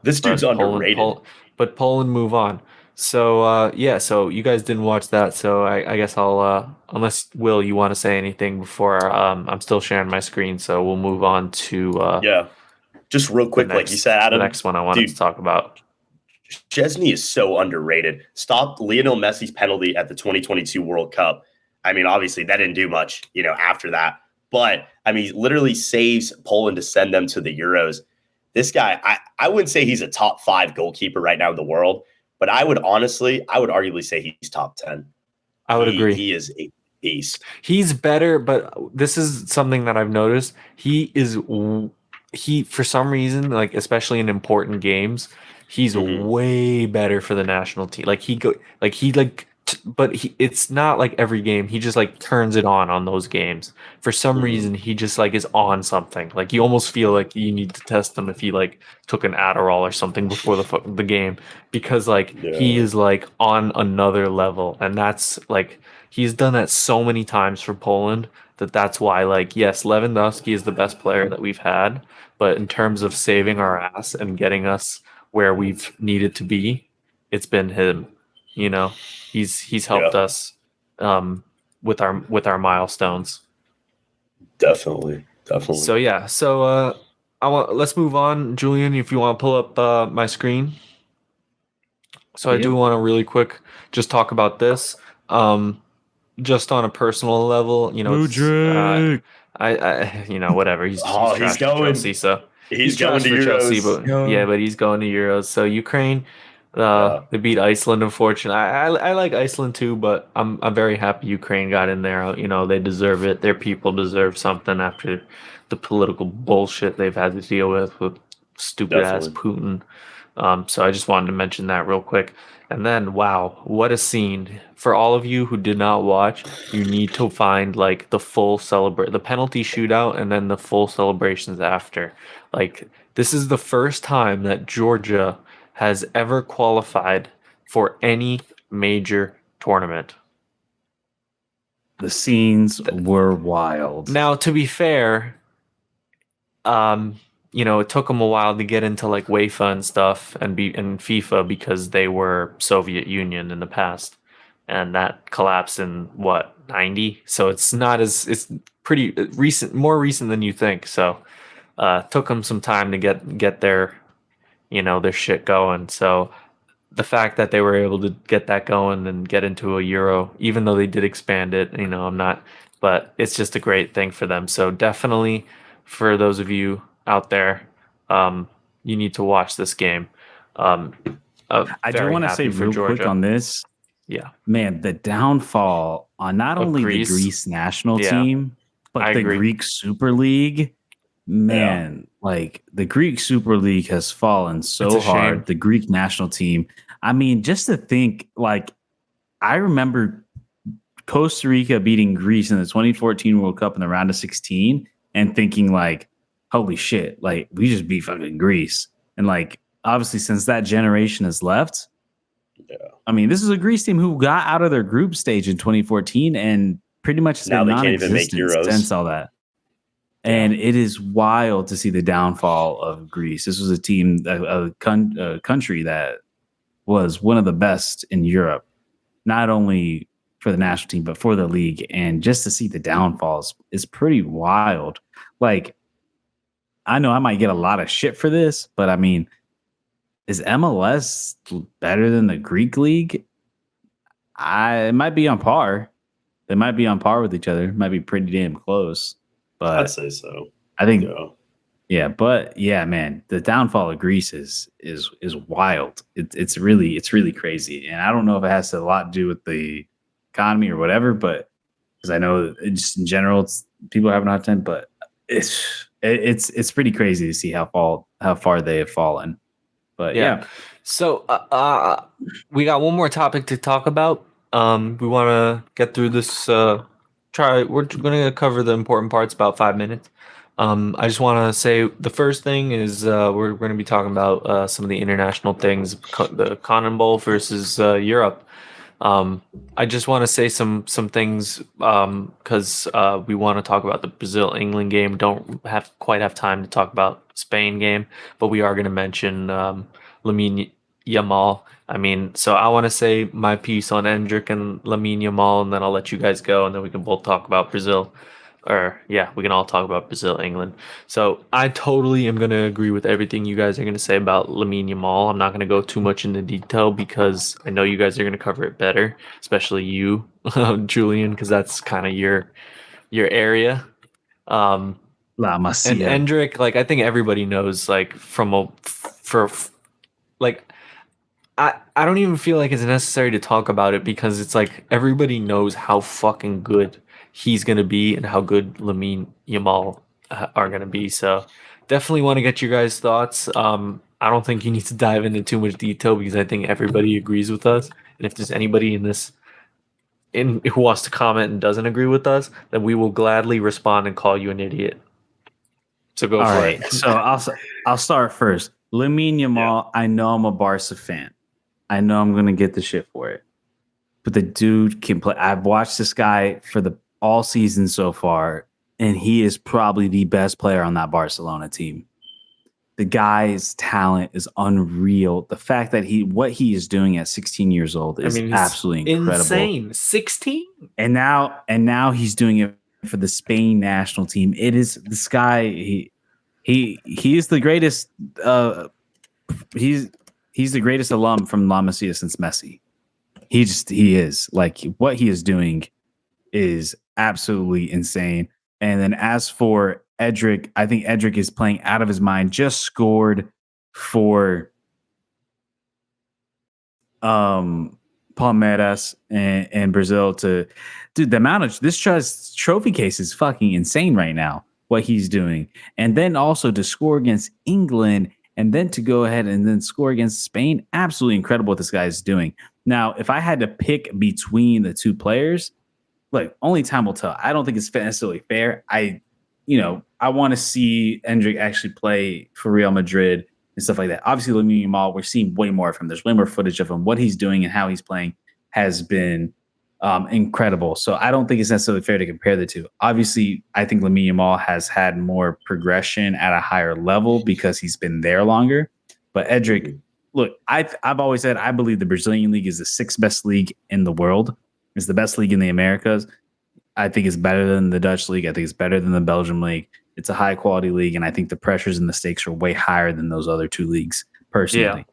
This dude's underrated. But Poland move on. So yeah, so you guys didn't watch that, so I guess I'll unless Will, you want to say anything before I'm still sharing my screen, so we'll move on to Yeah. Just real quick, like you said, Adam. The next one I wanted to talk about. Szczęsny is so underrated. Stopped Lionel Messi's penalty at the 2022 World Cup. I mean, obviously that didn't do much, after that. But I mean, he literally saves Poland to send them to the Euros. This guy, I wouldn't say he's a top 5 goalkeeper right now in the world, but I would arguably say he's top 10. I would agree. He is a beast. He's better, but this is something that I've noticed. He for some reason, like especially in important games, he's way better for the national team. It's not like every game. He just like turns it on those games. For some reason, he just like is on something. Like you almost feel like you need to test him if he like took an Adderall or something before the game, because like he is like on another level, and that's like he's done that so many times for Poland that's why like yes, Lewandowski is the best player that we've had, but in terms of saving our ass and getting us where we've needed to be, it's been him. He's helped us with our milestones. Definitely. So yeah, let's move on, Julian. If you want to pull up my screen. So I do want to really quick just talk about this. Just on a personal level, I whatever. He's going to Chelsea, so he's going to Euros. Chelsea, but he's going to Euros. So Ukraine. They beat Iceland, unfortunately. I like Iceland too, but I'm very happy Ukraine got in there. They deserve it. Their people deserve something after the political bullshit they've had to deal with stupid ass Putin. So I just wanted to mention that real quick. And then, wow, what a scene. For all of you who did not watch, you need to find like the full the penalty shootout and then the full celebrations after. Like, this is the first time that Georgia has ever qualified for any major tournament. The scenes were wild. Now, to be fair, it took them a while to get into like UEFA and stuff and FIFA because they were Soviet Union in the past, and that collapsed in 90. So it's pretty recent, more recent than you think. So took them some time to get their their shit going. So the fact that they were able to get that going and get into a Euro, even though they did expand it, I'm not, but it's just a great thing for them. So definitely for those of you out there, you need to watch this game. I do want to say real quick on this. Yeah. Man, the downfall on not only the Greece national team, but the Greek Super League. Man, like the Greek Super League has fallen so hard. The Greek national team. I mean, just to think, like, I remember Costa Rica beating Greece in the 2014 World Cup in the round of 16 and thinking, like, holy shit, like, we just beat fucking Greece. And, like, obviously, since that generation has left, I mean, this is a Greece team who got out of their group stage in 2014 and pretty much has been non-existent since all that. And it is wild to see the downfall of Greece. This was a team, a country that was one of the best in Europe, not only for the national team, but for the league. And just to see the downfalls is pretty wild. Like, I know I might get a lot of shit for this, but I mean, is MLS better than the Greek league? It might be on par. They might be on par with each other. It might be pretty damn close. But I'd say so. I think, man, the downfall of Greece is wild. It's really crazy, and I don't know if it has a lot to do with the economy or whatever, but because I know just in general, people are having a hard time. But it's pretty crazy to see how far they have fallen. But yeah. So we got one more topic to talk about. We want to get through this. We're going to cover the important parts about 5 minutes. I just want to say the first thing is we're going to be talking about some of the international things, the Cotton Bowl versus Europe. I just want to say some things because we want to talk about the Brazil-England game. Don't quite have time to talk about Spain game, but we are going to mention Lamine Yamal. I mean, so I want to say my piece on Endrick and Lamine Yamal, and then I'll let you guys go, and then we can both talk about Brazil. We can all talk about Brazil, England. So I totally am going to agree with everything you guys are going to say about Lamine Yamal. I'm not going to go too much into detail because I know you guys are going to cover it better, especially you, Julian, because that's kind of your area. La Masia. And Endrick, like I think everybody knows, like I don't even feel like it's necessary to talk about it because it's like everybody knows how fucking good he's going to be and how good Lamine Yamal are going to be. So definitely want to get your guys' thoughts. I don't think you need to dive into too much detail because I think everybody agrees with us. And if there's anybody who wants to comment and doesn't agree with us, then we will gladly respond and call you an idiot. So go for it. So I'll start first. Lamine Yamal, I know I'm a Barca fan. I know I'm going to get the shit for it. But the dude can play. I've watched this guy for all season so far, and he is probably the best player on that Barcelona team. The guy's talent is unreal. The fact that what he is doing at 16 years old is absolutely incredible. Insane. 16? And now he's doing it for the Spain national team. It is this guy. He is the greatest. He's the greatest alum from La Masia since Messi. He is like what he is doing is absolutely insane. And then as for Edric, I think Edric is playing out of his mind. Just scored for Palmeiras and Brazil the amount of this trophy case is fucking insane right now. What he's doing, and then also to score against England, and then to go ahead and then score against Spain, absolutely incredible what this guy is doing. Now, if I had to pick between the two players, look, only time will tell. I don't think it's necessarily fair. I want to see Endrick actually play for Real Madrid and stuff like that. Obviously, Lamine Yamal, we're seeing way more of him. There's way more footage of him. What he's doing and how he's playing has been incredible. So I don't think it's necessarily fair to compare the two. Obviously, I think Lamine Yamal has had more progression at a higher level because he's been there longer. But Edric, look, I've always said I believe the Brazilian league is the sixth best league in the world. It's the best league in the Americas. I think it's better than the Dutch league. I think it's better than the Belgian league. It's a high quality league, and I think the pressures and the stakes are way higher than those other two leagues. Personally,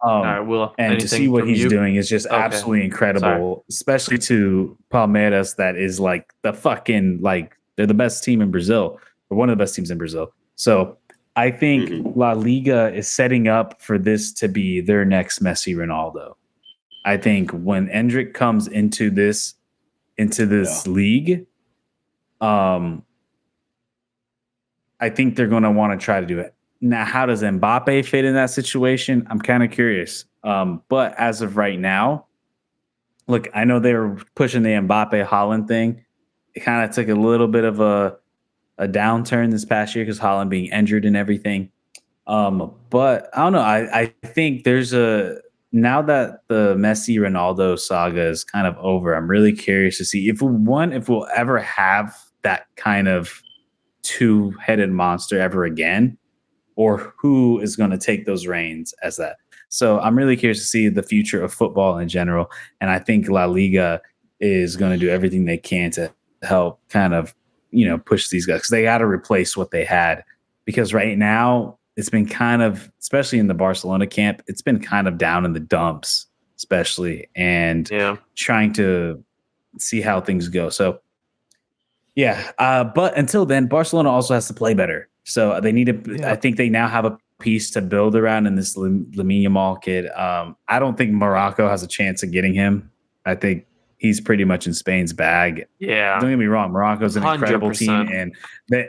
All right, Will. And to see what he's doing is just absolutely incredible, especially to Palmeiras, that is like the fucking they're the best team in Brazil, or one of the best teams in Brazil. So I think La Liga is setting up for this to be their next Messi Ronaldo. I think when Endrick comes into this league, I think they're going to want to try to do it. Now, how does Mbappe fit in that situation? I'm kind of curious. But as of right now, look, I know they were pushing the Mbappe Haaland thing. It kind of took a little bit of a downturn this past year because Haaland being injured and everything. But I don't know. I think now that the Messi Ronaldo saga is kind of over, I'm really curious to see if we'll ever have that kind of two-headed monster ever again, or who is going to take those reins as that. So I'm really curious to see the future of football in general. And I think La Liga is going to do everything they can to help kind of, push these guys, because they got to replace what they had. Because right now it's been kind of, especially in the Barcelona camp, it's been kind of down in the dumps, especially, and trying to see how things go. So, but until then, Barcelona also has to play better. So they need to. I think they now have a piece to build around in this Lamine Yamal kid. I don't think Morocco has a chance of getting him. I think he's pretty much in Spain's bag. Yeah, don't get me wrong. Morocco's an incredible 100%. Team,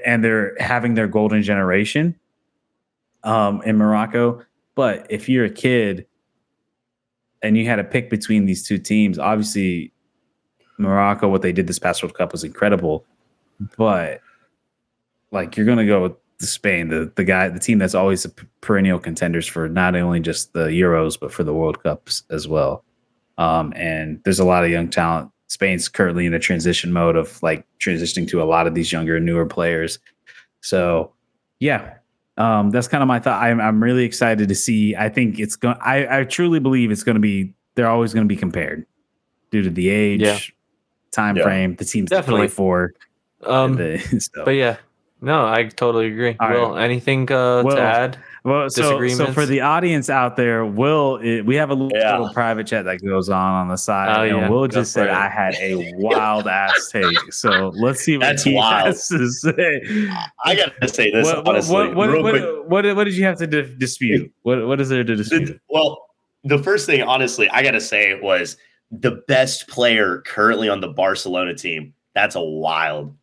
and they're having their golden generation in Morocco. But if you're a kid and you had to pick between these two teams, obviously Morocco, what they did this past World Cup was incredible. But you're gonna go with Spain, the team that's always a perennial contenders for not only just the Euros but for the World Cups as well. And there's a lot of young talent. Spain's currently in a transition mode of transitioning to a lot of these younger, newer players. So that's kind of my thought. I'm really excited to see. I think it's going. I truly believe it's going to be. They're always going to be compared due to the age, time frame, the teams they play for. But no, I totally agree. Will, anything to add? Well, so for the audience out there, we have a little private chat that goes on the side, and Will just said I had a wild ass take. So let's see what he has to say. I got to say this honestly. What did you have to dispute? What is there to dispute? Well, the first thing, honestly, I got to say was the best player currently on the Barcelona team. That's a wild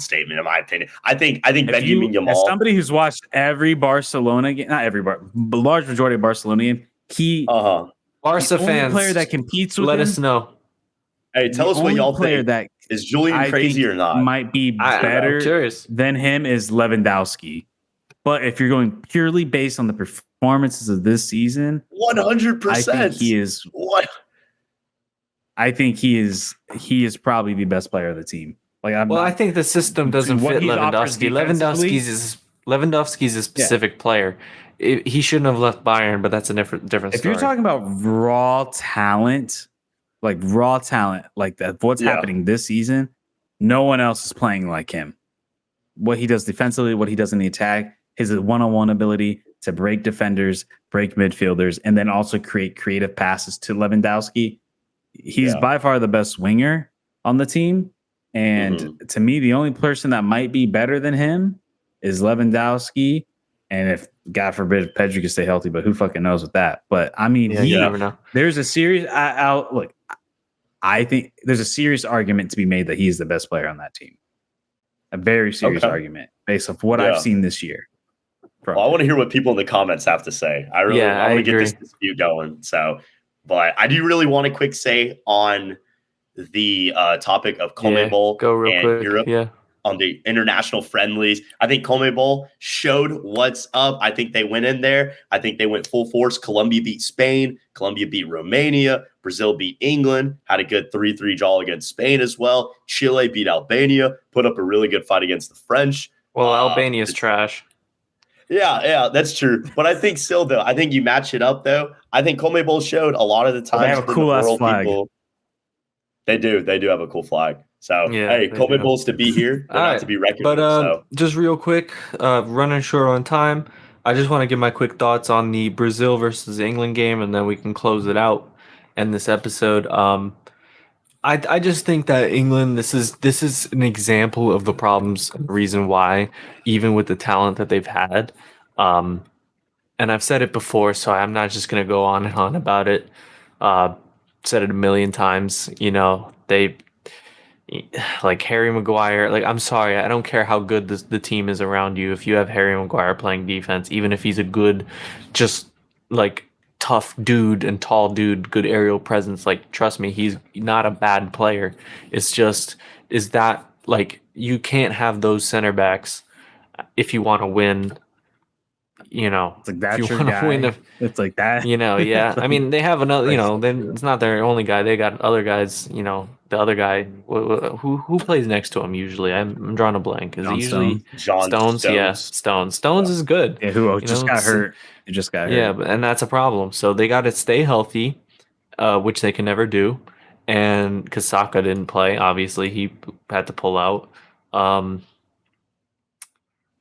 statement, in my opinion. I think Benjamin Yamal. As somebody who's watched every Barcelona game, not every but large majority of Barcelona game, Barca fans, player that competes with let us know. Hey, tell us what y'all think. That is Julian crazy or not? Might be better than him is Lewandowski. But if you're going purely based on the performances of this season, 100%, I think he is. What? I think he is probably the best player of the team. I think the system doesn't fit Lewandowski. Lewandowski's a specific player. He shouldn't have left Bayern, but that's a different story. If you're talking about raw talent, like that, what's happening this season, no one else is playing like him. What he does defensively, what he does in the attack, his one-on-one ability to break defenders, break midfielders, and then also create creative passes to Lewandowski. He's by far the best winger on the team. And to me, the only person that might be better than him is Lewandowski. And if, God forbid, Pedri could stay healthy, but who fucking knows with that? But I mean, you never know. There's a serious, I think there's a serious argument to be made that he's the best player on that team. A very serious argument based off what I've seen this year. Well, I want to hear what people in the comments have to say. I want to get this dispute going. So, but I do really want a quick say on the topic of CONMEBOL and Europe on the international friendlies. I think CONMEBOL showed what's up. I think they went in there. I think they went full force. Colombia beat Spain. Colombia beat Romania. Brazil beat England. Had a good 3-3 draw against Spain as well. Chile beat Albania. Put up a really good fight against the French. Well, Albania's trash. Yeah, that's true. But I think still, though, I think you match it up, though. I think CONMEBOL showed a lot of the times. They have a cool-ass flag. They do have a cool flag. So, hey, CONMEBOL's to be here, not to be reckoned with. But just real quick, running short on time. I just want to give my quick thoughts on the Brazil versus England game, and then we can close it out in this episode. I just think that England, this is an example of the problems and the reason why, even with the talent that they've had. And I've said it before, so I'm not just gonna go on and on about it. Said it a million times. They like Harry Maguire. Like, I'm sorry, I don't care how good the team is around you. If you have Harry Maguire playing defense, even if he's a good, just like tough dude and tall dude, good aerial presence, like trust me, he's not a bad player. It's just is that like you can't have those center backs if you want to win. It's like If that's you your want to win, guy. It's like that. yeah. I mean, they have another. Like- Then it's not their only guy. They got other guys. The other guy who plays next to him usually. I'm drawing a blank. Is it John usually Stone. John Stones? Yeah, Stones. Stones is good. Yeah, who just got it's- hurt. He just got Yeah, hurt. and that's a problem. So they got to stay healthy, which they can never do. And because Saka didn't play, obviously he had to pull out.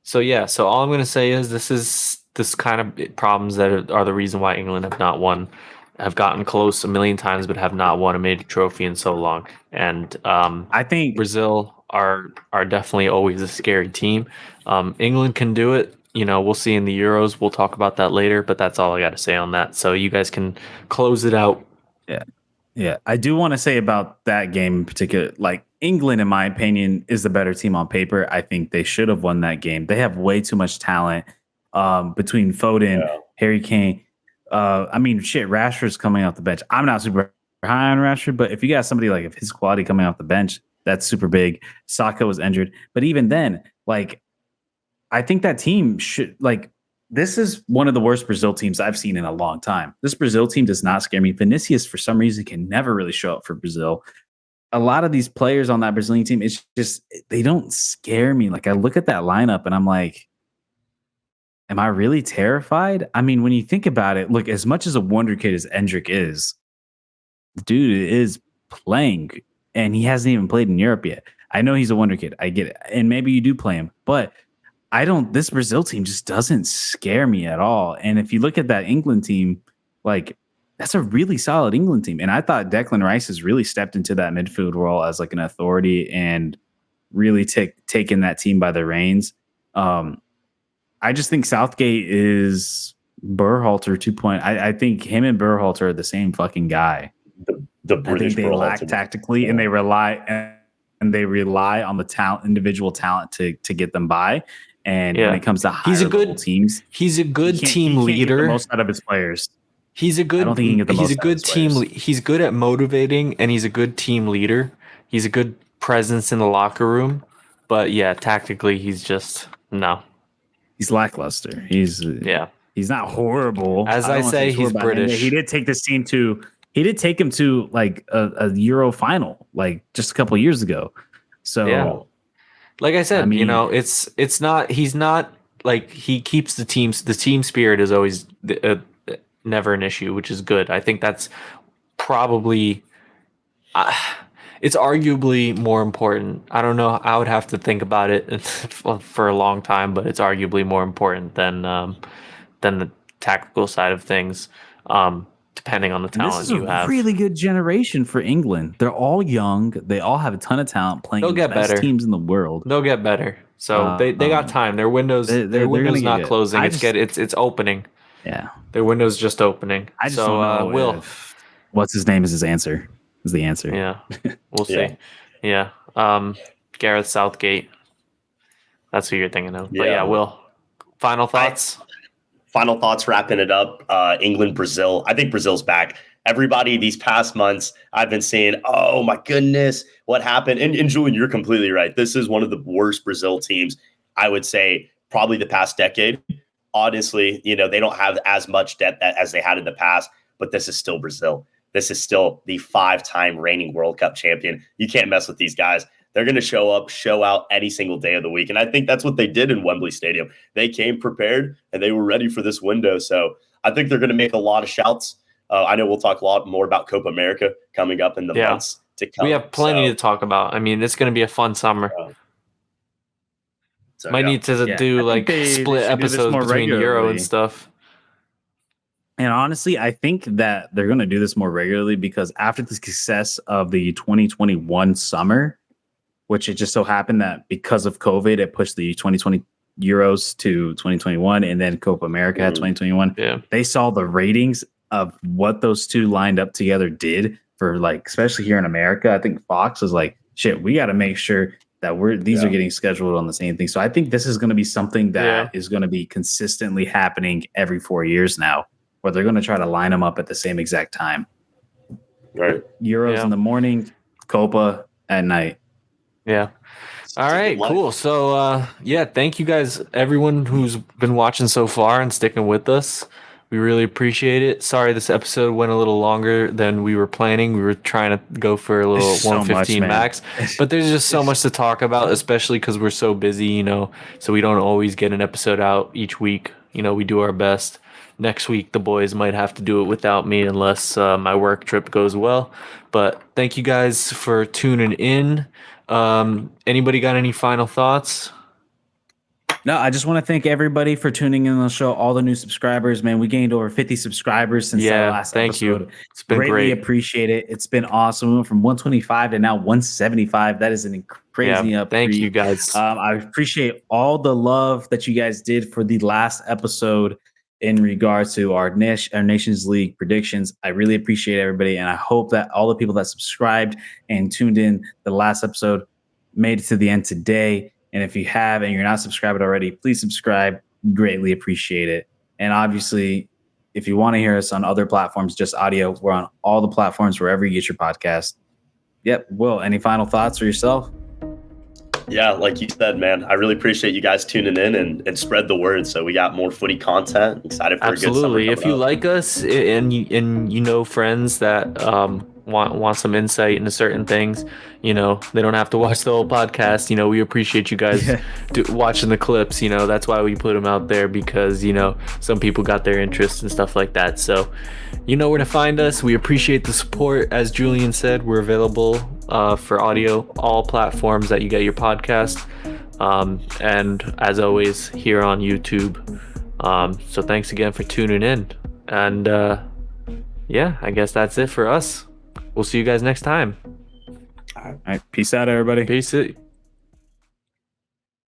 So yeah, so all I'm going to say is this kind of problems that are the reason why England have gotten close a million times, but have not won a major trophy in so long. And I think Brazil are definitely always a scary team. England can do it. We'll see in the Euros. We'll talk about that later, but that's all I got to say on that. So you guys can close it out. Yeah, I do want to say about that game in particular, like England, in my opinion, is the better team on paper. I think they should have won that game. They have way too much talent between Foden, Harry Kane. I mean, shit, Rashford's coming off the bench. I'm not super high on Rashford, but if you got somebody like of his quality coming off the bench, that's super big. Saka was injured, but even then, like, I think that team should this is one of the worst Brazil teams I've seen in a long time. This Brazil team does not scare me. Vinicius, for some reason, can never really show up for Brazil. A lot of these players on that Brazilian team, it's just, they don't scare me. Like, I look at that lineup and I'm like, am I really terrified? I mean, when you think about it, look, as much as a wonder kid as Endrick is, the dude is playing and he hasn't even played in Europe yet. I know he's a wonder kid. I get it. And maybe you do play him, but this Brazil team just doesn't scare me at all. And if you look at that England team, like, that's a really solid England team. And I thought Declan Rice has really stepped into that midfield role as like an authority and really taken that team by the reins. I just think Southgate is Berhalter 2.0. I think him and Berhalter are the same fucking guy. The British I think they lack tactically, and they rely on the talent, individual talent to get them by. And when it comes to higher level teams, he's a good team he leader. Get the most out of his players. He's a good. I don't think he can get the most He's a good team. He's good at motivating, and he's a good team leader. He's a good presence in the locker room. But yeah, tactically, he's just no. He's lackluster. He's not horrible. As I say, he's British. He did take this team to. He did take him to like a Euro final, like just a couple of years ago. So. Yeah. Like I said, it's not. He's not like he keeps the teams. The team spirit is always never an issue, which is good. I think that's probably. It's arguably more important. I don't know. I would have to think about it for a long time, but it's arguably more important than the tactical side of things. Depending on the talent you have. This is a really good generation for England. They're all young. They all have a ton of talent playing the best teams in the world. They'll get better. So they got time. Their window's not closing. It's opening. Yeah. Their window's just opening. I just don't know if what's his name is his answer. Is the answer. Yeah. We'll see. Yeah. Gareth Southgate. That's who you're thinking of. But yeah, Will. Final thoughts? Final thoughts, wrapping it up. England, Brazil. I think Brazil's back. Everybody these past months, I've been saying, oh my goodness, what happened? And Julian, you're completely right. This is one of the worst Brazil teams, I would say, probably the past decade. Honestly, they don't have as much depth as they had in the past, but this is still Brazil. This is still the 5-time reigning World Cup champion. You can't mess with these guys. They're going to show up, show out any single day of the week. And I think that's what they did in Wembley Stadium. They came prepared and they were ready for this window. So I think they're going to make a lot of shouts. I know we'll talk a lot more about Copa America coming up in the months to come. We have plenty to talk about. I mean, it's going to be a fun summer. So, Might need to Yeah, I do think like they split should do this episodes more between Euro regularly. and stuff. And honestly, I think that they're going to do this more regularly because after the success of the 2021 summer, which it just so happened that because of COVID, it pushed the 2020 Euros to 2021, and then Copa America had 2021. Yeah. They saw the ratings of what those two lined up together did for, like, especially here in America. I think Fox was like, shit, we got to make sure that these are getting scheduled on the same thing. So I think this is going to be something that is going to be consistently happening every 4 years now, where they're going to try to line them up at the same exact time. Right. Euros in the morning, Copa at night. Yeah. All right, cool. So, thank you guys, everyone who's been watching so far and sticking with us. We really appreciate it. Sorry, this episode went a little longer than we were planning. We were trying to go for a little So 115 much, man. max, but there's just so much to talk about, especially because we're so busy, so we don't always get an episode out each week. We do our best. Next week, the boys might have to do it without me unless my work trip goes well. But thank you guys for tuning in. Anybody got any final thoughts? No, I just want to thank everybody for tuning in on the show. All the new subscribers, man. We gained over 50 subscribers since the last thank episode. you. It's been Greatly great. appreciate it. It's been awesome. We went from 125 to now 175. That is an crazy up. Thank you guys. I appreciate all the love that you guys did for the last episode in regards to our Nations League predictions. I really appreciate everybody, and I hope that all the people that subscribed and tuned in the last episode made it to the end today. And if you have and you're not subscribed already, please subscribe. Greatly appreciate it. And obviously, if you want to hear us on other platforms, just audio, we're on all the platforms wherever you get your podcast. Yep. Will, any final thoughts for yourself? Yeah, like you said, man, I really appreciate you guys tuning in and spread the word. So we got more footy content. Excited for Absolutely. a good summer. If you like us and you know friends that want some insight into certain things, they don't have to watch the whole podcast. We appreciate you guys watching the clips. That's why we put them out there, because some people got their interests and stuff like that. So you know where to find us. We appreciate the support. As Julian said, we're available for audio, all platforms that you get your podcast, and as always here on YouTube. So thanks again for tuning in, and I guess that's it for us. We'll see you guys next time. All right. Peace out, everybody. Peace.